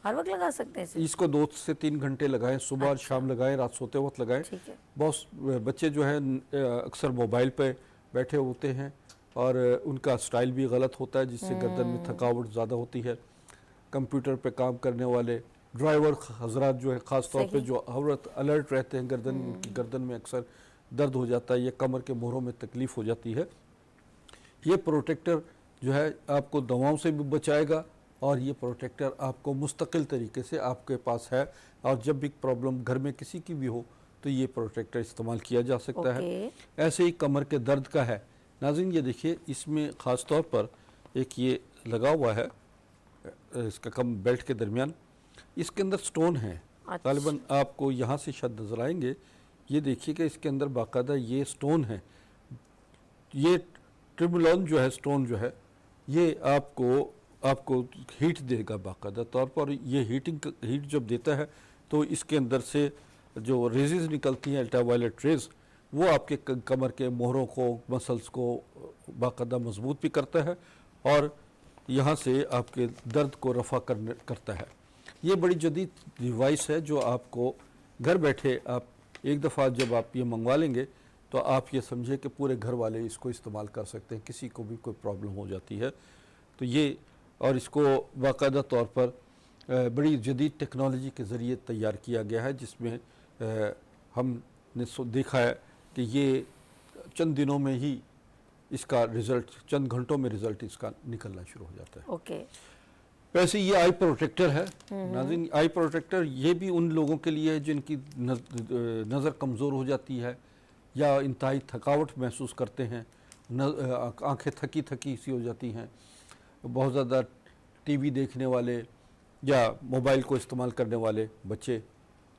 हर वक्त लगा सकते हैं इसे? इसको 2 से 3 घंटे लगाएं, सुबह और शाम लगाएं, रात सोते वक्त लगाएं। ठीक है। बहुत बच्चे जो है अक्सर मोबाइल पे बैठे होते हैं और उनका स्टाइल भी गलत होता है, जिससे गर्दन में थकावट ज़्यादा होती है। कंप्यूटर पे काम करने वाले ड्राइवर हजरात जो है ख़ास तौर पे सही। जो हवरत अलर्ट रहते हैं, गर्दन उनकी गर्दन में अक्सर दर्द हो जाता है या कमर के मोहरों में तकलीफ़ हो जाती है। ये प्रोटेक्टर जो है आपको दवाओं से भी बचाएगा, और ये प्रोटेक्टर आपको मुस्तकिल तरीके से आपके पास है, और जब भी प्रॉब्लम घर में किसी की भी हो तो ये प्रोटेक्टर इस्तेमाल किया जा सकता है। ओके। ऐसे ही कमर के दर्द का है नाज़रीन, ये देखिए इसमें ख़ास तौर पर एक ये लगा हुआ है इसका कम बेल्ट के दरमियान, इसके अंदर स्टोन है। अच्छा। गालिबन आपको यहाँ से शायद नज़र आएंगे, ये देखिए कि इसके अंदर बाकायदा ये स्टोन है। ये ट्रिबुलोन जो है, स्टोन जो है, ये आपको हीट देगा बाकायदा तौर पर। ये हीट जब देता है तो इसके अंदर से जो रेजेस निकलती हैं, अल्ट्रावायलेट रेज, वो आपके कमर के मोहरों को, मसल्स को बाकायदा मजबूत भी करता है, और यहाँ से आपके दर्द को रफ़ा करता है। ये बड़ी जदीद डिवाइस है जो आपको घर बैठे आप एक दफ़ा जब आप ये मंगवा लेंगे तो आप ये समझे कि पूरे घर वाले इसको इस्तेमाल कर सकते हैं, किसी को भी कोई प्रॉब्लम हो जाती है तो ये, और इसको बाकायदा तौर पर बड़ी जदीद टेक्नोलॉजी के ज़रिए तैयार किया गया है, जिसमें हमने देखा है कि ये चंद दिनों में ही इसका रिज़ल्ट, चंद घंटों में रिज़ल्ट इसका निकलना शुरू हो जाता है। ओके। वैसे ये आई प्रोटेक्टर है नाज़रीन। आई प्रोटेक्टर ये भी उन लोगों के लिए है जिनकी नज़र कमज़ोर हो जाती है या इंतहाई थकावट महसूस करते हैं, आंखें थकी थकी सी हो जाती हैं, बहुत ज़्यादा टीवी देखने वाले या मोबाइल को इस्तेमाल करने वाले बच्चे,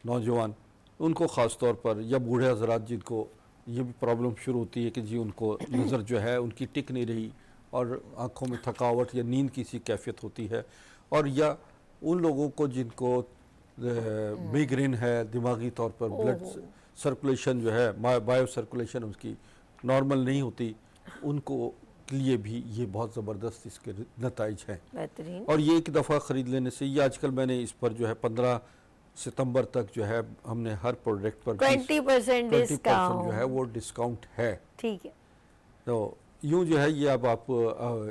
नौजवान, उनको ख़ास तौर पर, या बूढ़े हजरात जिनको ये भी प्रॉब्लम शुरू होती है कि जी उनको नज़र जो है उनकी टिक नहीं रही और आँखों में थकावट या नींद की सी कैफियत होती है, और या उन लोगों को जिनको माइग्रेन है, दिमागी तौर पर ब्लड सर्कुलेशन जो है, बायो सर्कुलेशन उसकी नॉर्मल नहीं होती, उनको लिए भी ये बहुत ज़बरदस्त इसके नताइज हैं। बेहतरीन। और ये एक दफ़ा ख़रीद लेने से, ये आजकल मैंने इस पर जो है 15 सितंबर तक जो है हमने हर प्रोडक्ट पर 20% 20% डिस्काउंट जो है वो डिस्काउंट है। ठीक है। तो यूँ जो है ये अब आप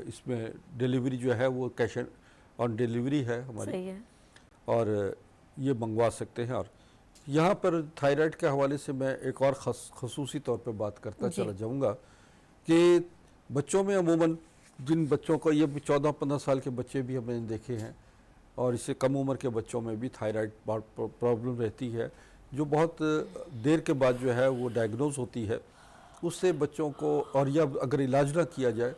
इसमें डिलीवरी जो है वो कैश ऑन डिलीवरी है हमारी, सही है। और ये मंगवा सकते हैं। और यहाँ पर थायराइड के हवाले से मैं एक और खसूसी तौर पे बात करता जी। चला जाऊँगा कि बच्चों में अमूमन, जिन बच्चों को, ये 14-15 साल के बच्चे भी हमने देखे हैं, और इससे कम उम्र के बच्चों में भी थायराइड प्रॉब्लम रहती है, जो बहुत देर के बाद जो है वो डायग्नोज होती है। उससे बच्चों को, और या अगर इलाज ना किया जाए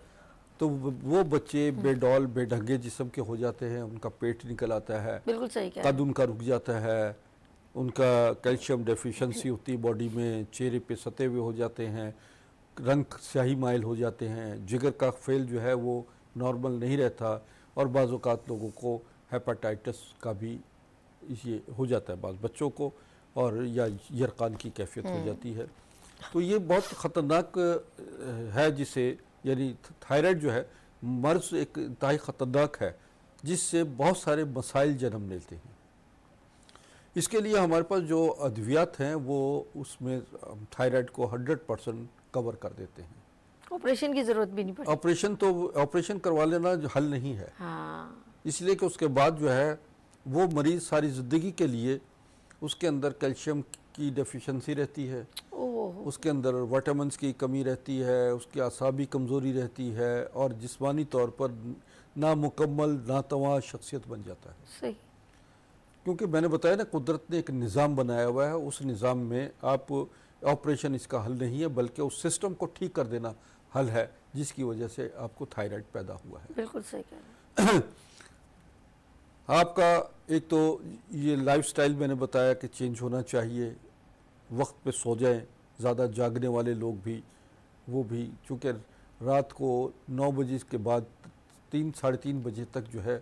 तो वो बच्चे बेडौल, बेढंगे जिस्म के हो जाते हैं, उनका पेट निकल आता है, बिल्कुल सही कह रहे कद हैं। उनका रुक जाता है, उनका कैल्शियम डेफिशिएंसी होती है बॉडी में, चेहरे पे सते हुए हो जाते हैं, रंग स्याही माइल हो जाते हैं, जिगर का फेल जो है वो नॉर्मल नहीं रहता, और बाज़ औक़ात लोगों को हेपेटाइटिस का भी ये हो जाता है बाज़ बच्चों को, और या यरकान की कैफियत हो जाती है। तो ये बहुत ख़तरनाक है, जिसे यानी थायराइड जो है मर्ज़ एक इंतहाई ख़तरनाक है, जिससे बहुत सारे मसाइल जन्म लेते हैं। इसके लिए हमारे पास जो अद्वियात हैं वो उसमें थायराइड को 100% कवर कर देते हैं। ऑपरेशन की ज़रूरत भी नहीं पड़ती। ऑपरेशन करवा लेना हल नहीं है, हाँ, इसलिए कि उसके बाद जो है वो मरीज़ सारी ज़िंदगी के लिए उसके अंदर कैल्शियम की डेफिशिएंसी रहती है, ओह, उसके अंदर विटामिन्स की कमी रहती है, उसकी आसाबी कमज़ोरी रहती है और जिस्मानी तौर पर नामुकम्मल नातवा शख्सियत बन जाता है। सही, क्योंकि मैंने बताया ना, कुदरत ने एक निज़ाम बनाया हुआ है, उस निज़ाम में आप ऑपरेशन इसका हल नहीं है, बल्कि उस सिस्टम को ठीक कर देना हल है, जिसकी वजह से आपको थायराइड पैदा हुआ है। बिल्कुल सही कह रहे हैं। आपका एक तो ये लाइफस्टाइल मैंने बताया कि चेंज होना चाहिए, वक्त पे सो जाएं, ज़्यादा जागने वाले लोग भी वो भी, चूँकि रात को 9 बजे के बाद 3 साढ़े 3 बजे तक जो है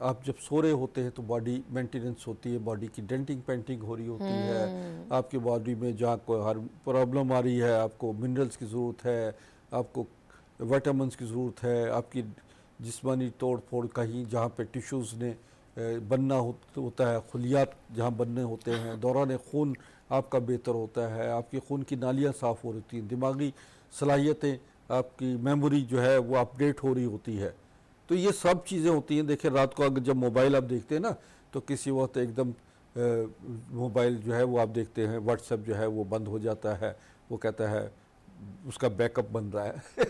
आप जब सो रहे होते हैं तो बॉडी मेंटेनेंस होती है, बॉडी की डेंटिंग पेंटिंग हो रही होती है, आपकी बॉडी में जहाँ कोई हर प्रॉब्लम आ रही है, आपको मिनरल्स की ज़रूरत है, आपको विटामिन्स की ज़रूरत है, आपकी जिस्मानी तोड़ फोड़ कहीं जहाँ पे टिश्यूज़ ने बनना होता है, खुलियात जहाँ बनने होते हैं, दौरान खून आपका बेहतर होता है, आपकी खून की नालियाँ साफ़ हो रही हैं, दिमागी सलाहियतें, आपकी मेमोरी जो है वो अपडेट हो रही होती है। तो ये सब चीज़ें होती हैं। देखिए रात को अगर जब मोबाइल आप देखते हैं ना, तो किसी वक्त एकदम मोबाइल जो है वो आप देखते हैं, व्हाट्सएप जो है वो बंद हो जाता है, वो कहता है उसका बैकअप बन रहा है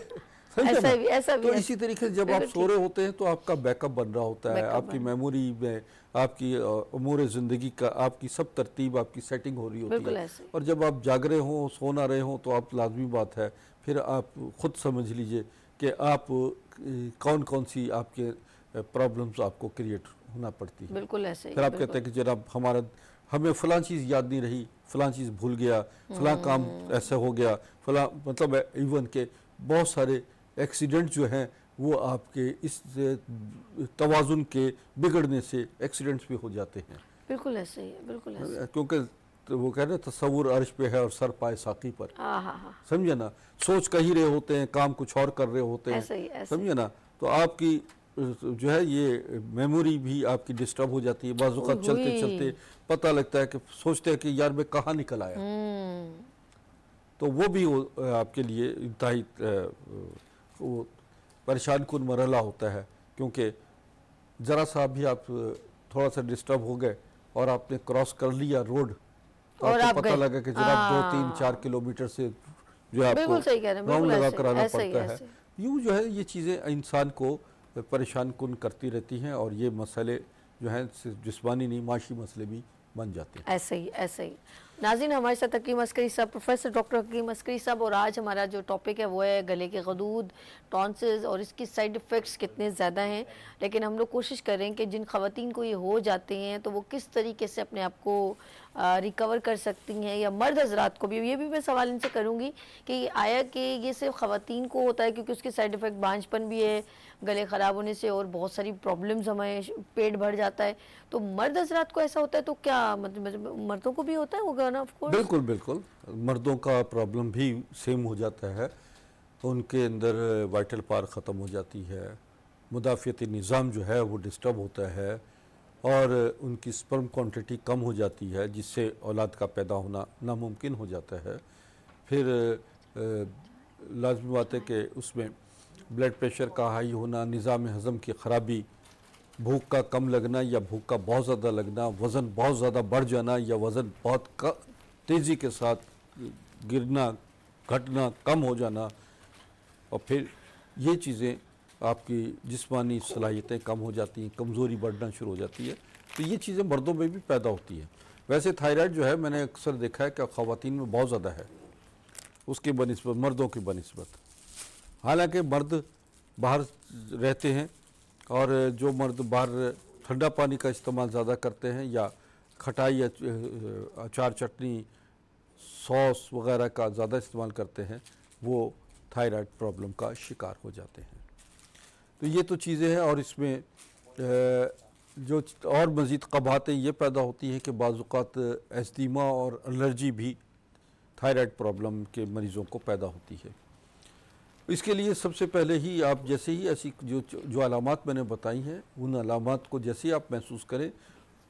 ऐसा भी तो है। इसी तरीके से जब आप सो रहे होते हैं तो आपका बैकअप बन रहा होता है, आपकी मेमोरी में, आपकी उमूर ज़िंदगी का, आपकी सब तरतीब, आपकी सेटिंग हो रही होती बिल्कुल है। ऐसे ही। और जब आप जाग रहे हों, सो ना रहे हों, तो आप लाजमी बात है फिर आप खुद समझ लीजिए कि आप कौन कौन सी आपके प्रॉब्लम्स आपको क्रिएट होना पड़ती है। बिल्कुल ऐसे ही, फिर आप बिल्कुल। कहते हैं कि जनाब हमें फ़लाँ चीज़ याद नहीं रही, फ़लाँ चीज़ भूल गया, फ़लाँ काम ऐसा हो गया, फ़लाँ मतलब इवन के बहुत सारे एक्सीडेंट जो हैं वो आपके इस तवाज़ुन के बिगड़ने से एक्सीडेंट्स भी हो जाते हैं। बिल्कुल ऐसे ही है, बिल्कुल ऐसे। क्योंकि तो वो कह रहे हैं तसव्वुर अर्श पे है और सर पाए साकी पर, हाँ हाँ हाँ, समझे ना, सोच कहीं रहे होते हैं, काम कुछ और कर रहे होते ऐसे ही, हैं, ऐसे समझे ना, तो आपकी जो है ये मेमोरी भी आपकी डिस्टर्ब हो जाती है। बाज़ औक़ात चलते चलते पता लगता है कि सोचते हैं कि यार मैं कहाँ निकल आया, तो वो भी आपके लिए इंतहाई वो परेशान कुन मरहला होता है। क्योंकि ज़रा सा भी आप थोड़ा सा डिस्टर्ब हो गए और आपने क्रॉस कर लिया रोड, तो और आपको आप पता गए। लगा कि जनाब 2-3-4 किलोमीटर से जो है बिल्कुल सही कह रहे आपको हैं, राउंड बिल्कुल लगा ऐसे, कर आना ऐसे ही, पड़ता है। ऐसे। यूँ जो है ये चीज़ें इंसान को परेशान कुन करती रहती हैं और ये मसले जो हैं सिर्फ जिस्मानी नहीं, माशी मसले भी बन जाते हैं। ऐसे ही, ऐसे ही। नाज़रीन, हमारे साथ हकीम अस्करी साहब, प्रोफेसर डॉक्टर हकीम अस्करी साहब, और आज हमारा जो टॉपिक है वो है गले के गदूद, टॉन्सिल्स और इसकी साइड इफ़ेक्ट्स कितने ज़्यादा हैं। लेकिन हम लोग कोशिश करें कि जिन ख़वातीन को ये हो जाते हैं तो वो किस तरीके से अपने आप को रिकवर कर सकती हैं, या मर्द हजरात को भी। ये भी मैं सवाल इनसे करूँगी कि आया कि ये सिर्फ ख़वातीन को होता है, क्योंकि उसके साइड इफ़ेक्ट बांझपन भी है गले ख़राब होने से, और बहुत सारी प्रॉब्लम्स, हमें पेट भर जाता है। तो मर्द हजरात को ऐसा होता है तो क्या मतलब मर्दों को भी होता है? होगा ना, ऑफ कोर्स। बिल्कुल बिल्कुल, मर्दों का प्रॉब्लम भी सेम हो जाता है। उनके अंदर वाइटल पावर ख़त्म हो जाती है, मुदाफ़ियती निज़ाम जो है वो डिस्टर्ब होता है और उनकी स्पर्म क्वांटिटी कम हो जाती है, जिससे औलाद का पैदा होना नामुमकिन हो जाता है। फिर लाज़मी बात है कि उसमें ब्लड प्रेशर का हाई होना, निज़ाम हज़म की ख़राबी, भूख का कम लगना या भूख का बहुत ज़्यादा लगना, वज़न बहुत ज़्यादा बढ़ जाना या वज़न बहुत तेज़ी के साथ गिरना, घटना, कम हो जाना, और फिर ये चीज़ें आपकी जिस्मानी सलाहियतें कम हो जाती हैं, कमज़ोरी बढ़ना शुरू हो जाती है। तो ये चीज़ें मर्दों में भी पैदा होती हैं। वैसे थायराइड जो है मैंने अक्सर देखा है कि ख़वातीन में बहुत ज़्यादा है उसके बनिस्बत मर्दों की बनिस्बत। हालांकि मर्द बाहर रहते हैं और जो मर्द बाहर ठंडा पानी का इस्तेमाल ज़्यादा करते हैं या खटाई या अचार चटनी सॉस वगैरह का ज़्यादा इस्तेमाल करते हैं, वो थायराइड प्रॉब्लम का शिकार हो जाते हैं। तो ये तो चीज़ें हैं। और इसमें जो और मज़ीद क़बातें ये पैदा होती हैं कि बाज़ औक़ात एस्तीमा और एलर्जी भी थायराइड प्रॉब्लम के मरीज़ों को पैदा होती है। इसके लिए सबसे पहले ही आप जैसे ही ऐसी जो अलामात मैंने बताई हैं, उन अलामात को जैसे ही आप महसूस करें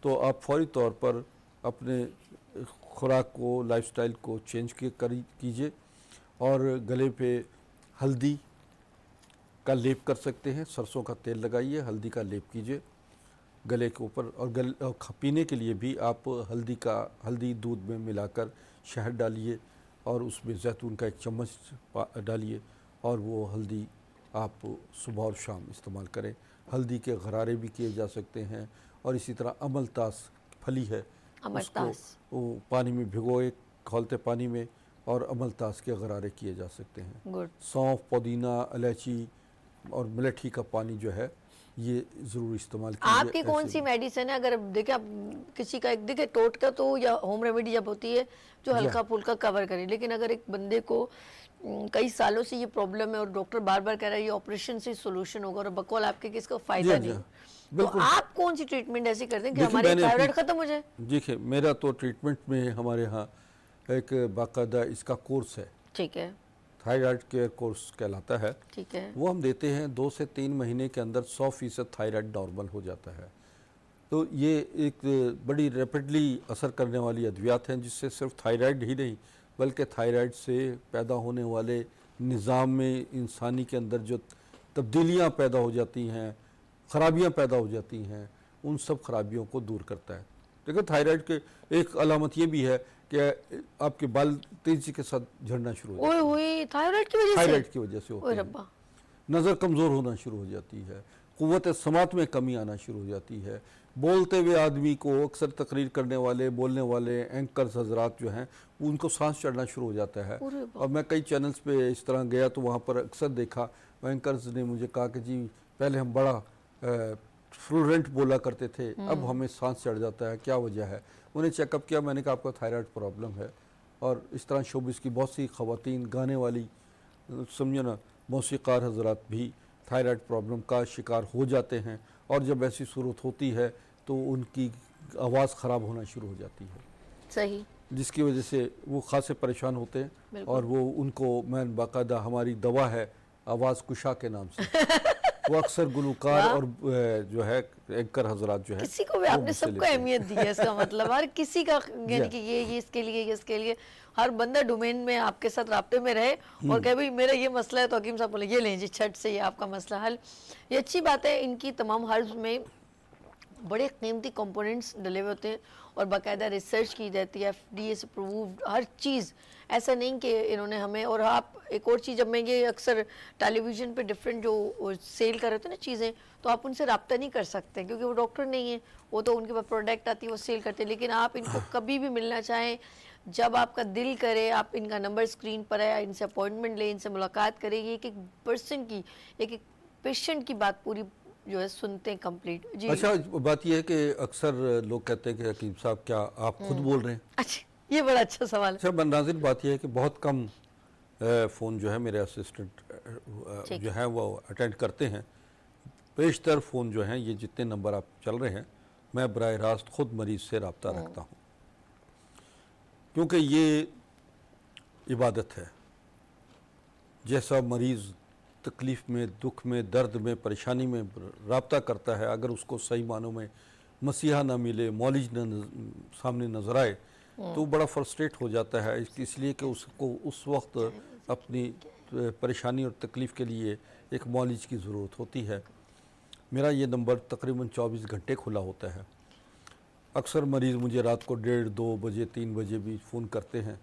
तो आप फ़ौरी तौर पर अपने खुराक को, लाइफस्टाइल को चेंज कीजिए और गले पे हल्दी का लेप कर सकते हैं। सरसों का तेल लगाइए, हल्दी का लेप कीजिए गले के ऊपर, और पीने के लिए भी आप हल्दी दूध में मिलाकर शहद डालिए और उसमें जैतून का 1 चम्मच डालिए और वो हल्दी आप सुबह और शाम इस्तेमाल करें। हल्दी के गरारे भी किए जा सकते हैं और इसी तरह अमलतास फली है, उसको वो पानी में भिगोए, खौलते पानी में, और अमलतास के गरारे किए जा सकते हैं। सौंफ, पुदीना, इलायची और मिलेठी का पानी जो है ये ज़रूर इस्तेमाल कीजिए। आपकी कौन सी मेडिसिन है, अगर देखें आप किसी का एक देखें टोटका तो या होम रेमेडी जब होती है जो हल्का फुल्का कवर करे, लेकिन अगर एक बंदे को कई सालों से ये प्रॉब्लम है और डॉक्टर बार बार कह रहा है ये ऑपरेशन से सोल्यूशन होगा और बकौल आपके किसी का फायदा नहीं, तो आप कौन सी ट्रीटमेंट ऐसी करते हैं कि हमारी थायराइड खत्म हो जाए? देखिए, मेरा तो ट्रीटमेंट में हमारे यहाँ एक बाकायदा इसका कोर्स है, ठीक है, थायराइड केयर कोर्स कहलाता है, ठीक है, वो हम देते हैं। 2 से 3 महीने के अंदर 100% थायराइड नॉर्मल हो जाता है। तो ये एक बड़ी रैपिडली असर करने वाली अद्वियात हैं, जिससे सिर्फ थायराइड ही नहीं बल्कि थायराइड से पैदा होने वाले निज़ाम में इंसानी के अंदर जो तब्दीलियाँ पैदा हो जाती हैं, ख़राबियाँ पैदा हो जाती हैं, उन सब खराबियों को दूर करता है। देखो, थायराइड के एक अलामत ये भी है कि आपके बाल तेजी के साथ झड़ना शुरू हो जाते हैं। थायराइड की वजह से होते हैं। नज़र कमज़ोर होना शुरू हो जाती है, क़ुव्वत समात में कमी आना शुरू हो जाती है। बोलते हुए आदमी को, अक्सर तकरीर करने वाले, बोलने वाले एंकर्स हजरात जो हैं, उनको सांस चढ़ना शुरू हो जाता है। और मैं कई चैनल्स पे इस तरह गया तो वहाँ पर अक्सर देखा, एंकर्स ने मुझे कहा कि जी पहले हम बड़ा फ्लुरेंट बोला करते थे, अब हमें सांस चढ़ जाता है, क्या वजह है? उन्हें चेकअप किया, मैंने कहा आपका थायराइड प्रॉब्लम है। और इस तरह शोबिस की बहुत सी ख़वातीन, गाने वाली, समझो ना, मौसीक़ार हजरात भी थायराइड प्रॉब्लम का शिकार हो जाते हैं, और जब ऐसी सूरत होती है तो उनकी आवाज़ ख़राब होना शुरू हो जाती है। सही, जिसकी वजह से वो खासे परेशान होते हैं, और वो उनको, मैं बाकायदा हमारी दवा है आवाज़ कुशा के नाम से वो अक्सर गुलकार और जो है एंकर हजरात जो है, किसी को भी आपने सबको अहमियत दी है, इसका मतलब हर किसी का, यानी कि ये इसके लिए, ये इसके लिए, हर बंदा डोमेन में आपके साथ राब्ते में रहे और कहे भाई मेरा ये मसला है तो हकीम साहब बोले ये लें जी छठ से ये आपका मसला हल। ये अच्छी बात है, इनकी तमाम हर्ब्स में बड़े कीमती कंपोनेंट्स डले हुए होते हैं और बाकायदा रिसर्च की जाती है, FDA से अप्रूव्ड हर चीज़। ऐसा नहीं कि इन्होंने हमें, और आप एक और चीज़, जब मैं ये अक्सर टेलीविज़न पे डिफरेंट जो सेल कर रहे थे ना चीज़ें, तो आप उनसे रब्ता नहीं कर सकते क्योंकि वो डॉक्टर नहीं है, वो तो उनके पास प्रोडक्ट आती है वो सेल करते हैं। लेकिन आप इनको कभी भी मिलना चाहें, जब आपका दिल करे, आप इनका नंबर स्क्रीन पर है, इनसे अपॉइंटमेंट लें, इनसे मुलाकात करें। ये एक पर्सन की, एक पेशेंट की बात पूरी जो है सुनते हैं कंप्लीट जी। अच्छा, बात यह है कि अक्सर लोग कहते हैं कि हकीम साहब क्या आप खुद बोल रहे हैं? अच्छा, ये बड़ा अच्छा सवाल है। अच्छा, नाज़रीन, बात यह है कि बहुत कम फ़ोन जो है मेरे असिस्टेंट जो है वो अटेंड करते हैं। पेशतर फ़ोन जो हैं, ये जितने नंबर आप चल रहे हैं, मैं बराह रास्त ख़ुद मरीज़ से रब्ता रखता हूँ, क्योंकि ये इबादत है। जैसा मरीज़ तकलीफ़ में, दुख में, दर्द में, परेशानी में रब्ता करता है, अगर उसको सही मानों में मसीहा ना मिले, मौलिज सामने नज़र आए, तो बड़ा फ्रस्ट्रेट हो जाता है, इसलिए कि उसको उस वक्त अपनी परेशानी और तकलीफ़ के लिए एक मौलिज की ज़रूरत होती है। मेरा ये नंबर तकरीबन 24 घंटे खुला होता है। अक्सर मरीज़ मुझे रात को 1:30, 2 बजे, 3 बजे भी फ़ोन करते हैं,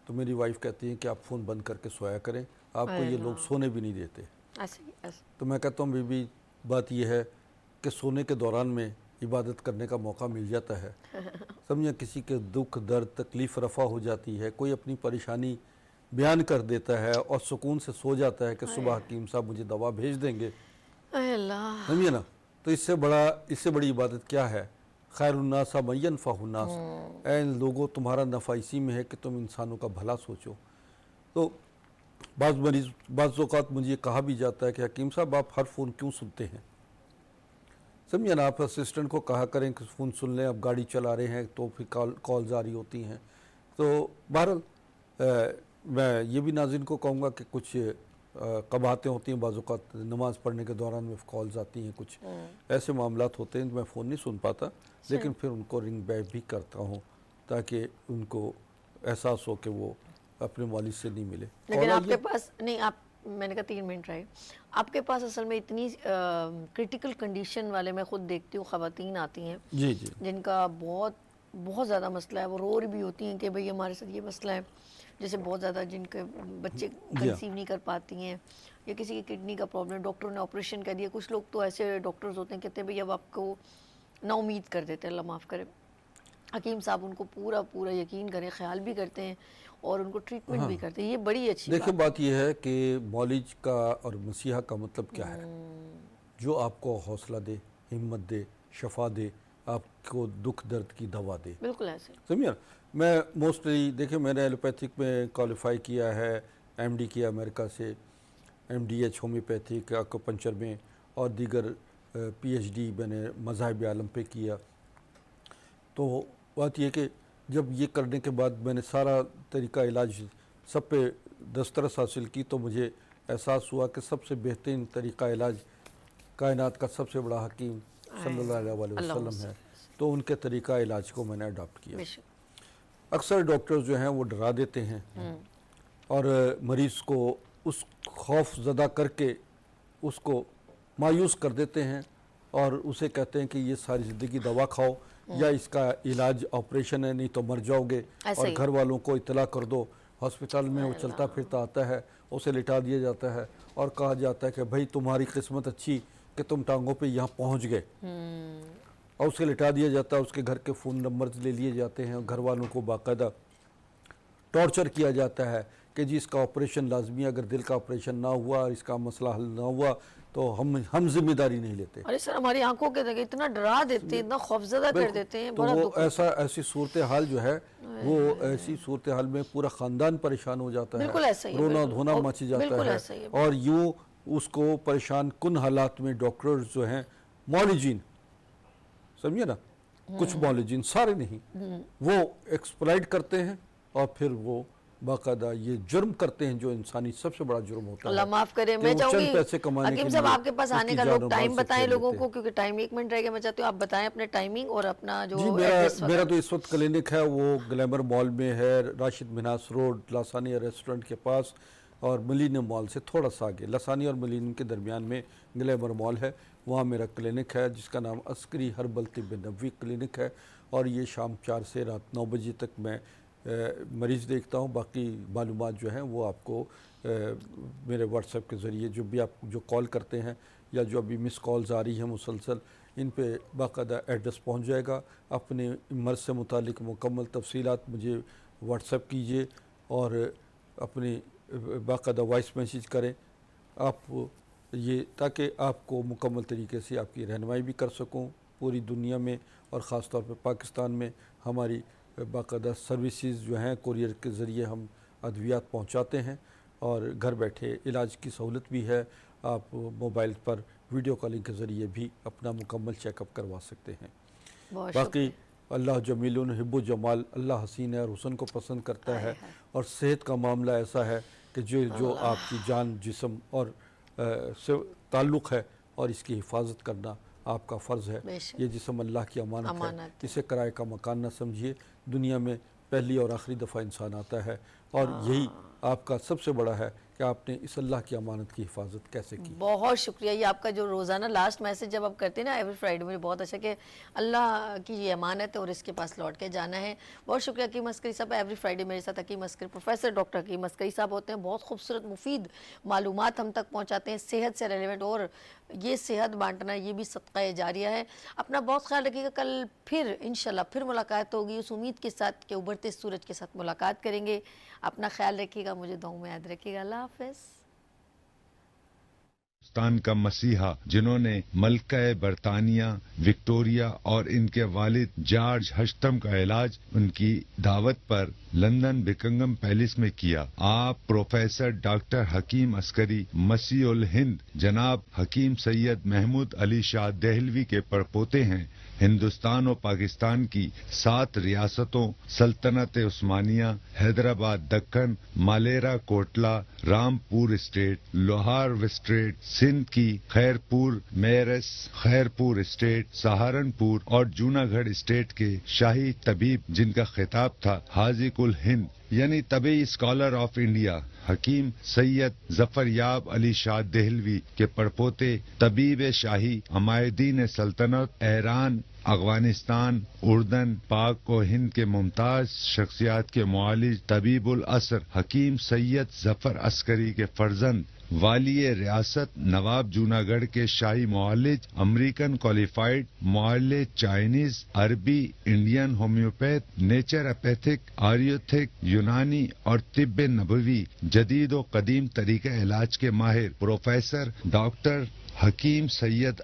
तो मेरी वाइफ कहती है कि आप फ़ोन बंद करके सोया करें, आपको ये लोग सोने भी नहीं देते। तो मैं कहता हूँ बीबी, बात यह है कि सोने के दौरान में इबादत करने का मौका मिल जाता है। समझे, किसी के दुख, दर्द, तकलीफ़ रफ़ा हो जाती है, कोई अपनी परेशानी बयान कर देता है और सुकून से सो जाता है कि सुबह हकीम साहब मुझे दवा भेज देंगे, समझिए ना। तो इससे बड़ी इबादत क्या है? खैरुन्नास मय्यन फ़हुन्नास, ऐ लोगों, तुम्हारा नफ़ा इसी में है कि तुम इंसानों का भला सोचो। तो बाज़ औक़ात मुझे कहा भी जाता है कि हकीम साहब आप हर फ़ोन क्यों सुनते हैं? समझिए ना, आप असिस्टेंट को कहा करें कि फ़ोन सुन लें, आप गाड़ी चला रहे हैं तो फिर कॉल्स आ रही होती हैं। तो बहरहाल मैं ये भी नाज़रीन को कहूँगा कि कुछ कबाहतें होती हैं, बाज़ औक़ात नमाज़ पढ़ने के दौरान में कॉल्स आती हैं, कुछ ऐसे मामलात होते हैं मैं फ़ोन नहीं सुन पाता, लेकिन फिर उनको रिंग बैक भी करता हूँ ताकि उनको एहसास हो कि वो अपने वालिद से नहीं मिले। लेकिन और आपके पास नहीं, आप मैंने कहा 3 मिनट रहे आपके पास। असल में इतनी क्रिटिकल कंडीशन वाले मैं खुद देखती हूँ ख़वातीन आती हैं जी जी जिनका बहुत बहुत ज़्यादा मसला है, वो रो रही भी होती हैं कि भाई हमारे साथ ये मसला है। जैसे बहुत ज़्यादा जिनके बच्चे कंसीव नहीं कर पाती हैं या किसी की किडनी का प्रॉब्लम, डॉक्टर ने ऑपरेशन कर दिया। कुछ लोग तो ऐसे डॉक्टर्स होते हैं कहते हैं भाई अब आपको ना उम्मीद कर देते हैं, अल्लाह माफ़ करे। हकीम साहब उनको पूरा पूरा यकीन करें, ख्याल भी करते हैं और उनको ट्रीटमेंट भी करते हैं। ये बड़ी अच्छी देखिए, बात यह है कि मौलिज का और मसीहा का मतलब क्या है? जो आपको हौसला दे, हिम्मत दे, शफा दे, आपको दुख दर्द की दवा दे। बिल्कुल ऐसे समझिए ना, मैं मोस्टली देखिए मैंने एलोपैथिक में क्वालिफाई किया है, एमडी किया अमेरिका से, एमडीएच होम्योपैथिक एक्यूपंक्चर में, और दीगर पीएचडी मैंने मज़ाहिब आलम पे किया। तो बात यह कि जब ये करने के बाद मैंने सारा तरीका इलाज सब पे दस्तरस हासिल की, तो मुझे एहसास हुआ कि सबसे बेहतरीन तरीका इलाज कायनात का सबसे बड़ा हकीम सल्लल्लाहु अलैहि वसल्लम है। तो उनके तरीका इलाज को मैंने अडॉप्ट किया। अक्सर डॉक्टर्स जो हैं वो डरा देते हैं और मरीज़ को उस खौफ ज़दा करके उसको मायूस कर देते हैं और उसे कहते हैं कि ये सारी ज़िंदगी दवा खाओ या इसका इलाज ऑपरेशन है, नहीं तो मर जाओगे, और घर वालों को इतला कर दो। हॉस्पिटल में वो चलता फिरता आता है, उसे लिटा दिया जाता है और कहा जाता है कि भाई तुम्हारी किस्मत अच्छी कि तुम टांगों पे यहाँ पहुँच गए, और उसे लिटा दिया जाता है। उसके घर के फ़ोन नंबर्स ले लिए जाते हैं और घर वालों को बाकायदा टॉर्चर किया जाता है कि जी इसका ऑपरेशन लाजमी, अगर दिल का ऑपरेशन ना हुआ, इसका मसला हल ना हुआ तो हम जिम्मेदारी नहीं लेते। अरे सर, हमारी आंखों के देखे इतना डरा देते हैं, इतना खौफजदा कर देते हैं। तो वो ऐसी सूरत हाल जो है, वो ऐसी सूरत हाल में पूरा ख़ानदान परेशान हो जाता है, रोना धोना मच जाता है, और यूँ उसको परेशान कुन हालात में डॉक्टर्स जो हैं, मौलिजीन, समझिए ना, कुछ मौलिजीन, सारे नहीं, वो एक्सप्लॉइट करते हैं और फिर वो बाकायदा ये जुर्म करते हैं जो इंसानी सबसे बड़ा जुर्म होता है। अल्लाह माफ़ करे। मैं चाहूँगी हकीम साहब आपके पास आने का लोग टाइम बताएं लोगों को, क्योंकि टाइम 1 मिनट रह गया। मैं चाहती हूँ आप बताएं अपने टाइमिंग और अपना जो जी, मेरा तो इस वक्त क्लिनिक है वो ग्लैमर मॉल में है, Rashid Manas road, lasagna restaurant के पास, और मिलीनियम मॉल से थोड़ा सा आगे, लासानिया और मिलीनियम के दरमियान में ग्लैमर मॉल है। वहाँ मेरा क्लिनिक है जिसका नाम अस्करी हर्बल तिब नबवी क्लिनिक है, और ये शाम 4 से रात 9 बजे तक मैं मरीज़ देखता हूँ। बाकी मालूमात जो हैं वो आपको मेरे व्हाट्सएप के ज़रिए, जो भी आप जो कॉल करते हैं या जो अभी मिस कॉल्स आ रही हैं मुसलसल, इन पे बाकायदा एड्रेस पहुँच जाएगा। अपने मर्ज़ से मुतालिक मुकम्मल तफसीलात मुझे व्हाट्सएप कीजिए और अपनी बाकायदा वॉइस मैसेज करें आप, ये ताकि आपको मुकम्मल तरीके से आपकी रहनुमाई भी कर सकूँ पूरी दुनिया में, और ख़ास तौर पे पाकिस्तान में हमारी बाकायदा सर्विसेज जो हैं कुरियर के ज़रिए हम अद्वियात पहुंचाते हैं, और घर बैठे इलाज की सहूलत भी है। आप मोबाइल पर वीडियो कॉलिंग के ज़रिए भी अपना मुकम्मल चेकअप करवा सकते हैं। बाकी अल्लाह जमीलुन हिब्बु जमाल, अल्लाह हसीन है और हुस्न को पसंद करता है, और सेहत का मामला ऐसा है कि जो आपकी जान जिस्म और से ताल्लुक़ है, और इसकी हिफाजत करना आपका फ़र्ज़ है। ये जिस्म अल्लाह की अमानत है, इसे किराए का मकान न समझिए। दुनिया में पहली और आखिरी दफ़ा इंसान आता है, और यही आपका सबसे बड़ा है कि आपने इस अल्लाह की अमानत की हिफाजत कैसे की। बहुत शुक्रिया। ये आपका जो रोज़ाना लास्ट मैसेज जब आप करते हैं ना एवरी फ्राइडे, मुझे बहुत अच्छा कि अल्लाह की ये अमानत है और इसके पास लौट के जाना है। बहुत शुक्रिया हकीम अस्करी साहब। एवरी फ्राइडे मेरे साथ हकीम अस्करी, प्रोफेसर डॉक्टर हकीम अस्करी साहब होते हैं। बहुत खूबसूरत मुफीद मालूमात हम तक पहुँचाते हैं, सेहत से रेलिवेंट, और ये सेहत बांटना ये भी सदका जारिया है। अपना बहुत ख्याल रखिएगा। कल फिर इंशाल्लाह फिर मुलाकात होगी, उस उम्मीद के साथ कि उभरते सूरज के साथ मुलाकात करेंगे। अपना ख्याल रखिएगा, मुझे दुआओं में याद रखिएगा। अल्लाह हाफ़िज़। हिंदुस्तान का मसीहा जिन्होंने मलका बरतानिया विक्टोरिया और इनके वालिद जॉर्ज हश्तम का इलाज उनकी दावत पर लंदन बिकिंगम पैलेस में किया, आप प्रोफेसर डॉक्टर हकीम अस्करी मसीह उल हिंद जनाब हकीम सैयद महमूद अली शाह देहलवी के परपोते हैं। हिंदुस्तान और पाकिस्तान की 7 रियासतों सल्तनत उस्मानिया, हैदराबाद दक्कन, मालेरा कोटला, रामपुर स्टेट, लोहार स्टेट, सिंध की खैरपुर मेरस, खैरपुर स्टेट, सहारनपुर और जूनागढ़ स्टेट के शाही तबीब जिनका खिताब था हाजी कुल हिंद यानी तबी स्कॉलर ऑफ इंडिया हकीम सैयद जफरयाब अली शाह देहलवी के पड़पोते तबीब शाही अमायदीन सल्तनत ईरान, अफगानिस्तान, उर्दन, पाक और हिंद के मुमताज शख्सियात के मुआलिज तबीबुल असर हकीम सैयद जफर अस्करी के फर्जंद वालिय रियासत नवाब जूनागढ़ के शाही मुआलिज अमेरिकन क्वालिफाइड मुआलिज चाइनीज, अरबी, इंडियन होम्योपैथ, नेचुरोपैथिक, आयुर्वेदिक, यूनानी और तिब्ब नबवी जदीद व कदीम तरीके इलाज के माहिर प्रोफेसर डॉक्टर हकीम सैयद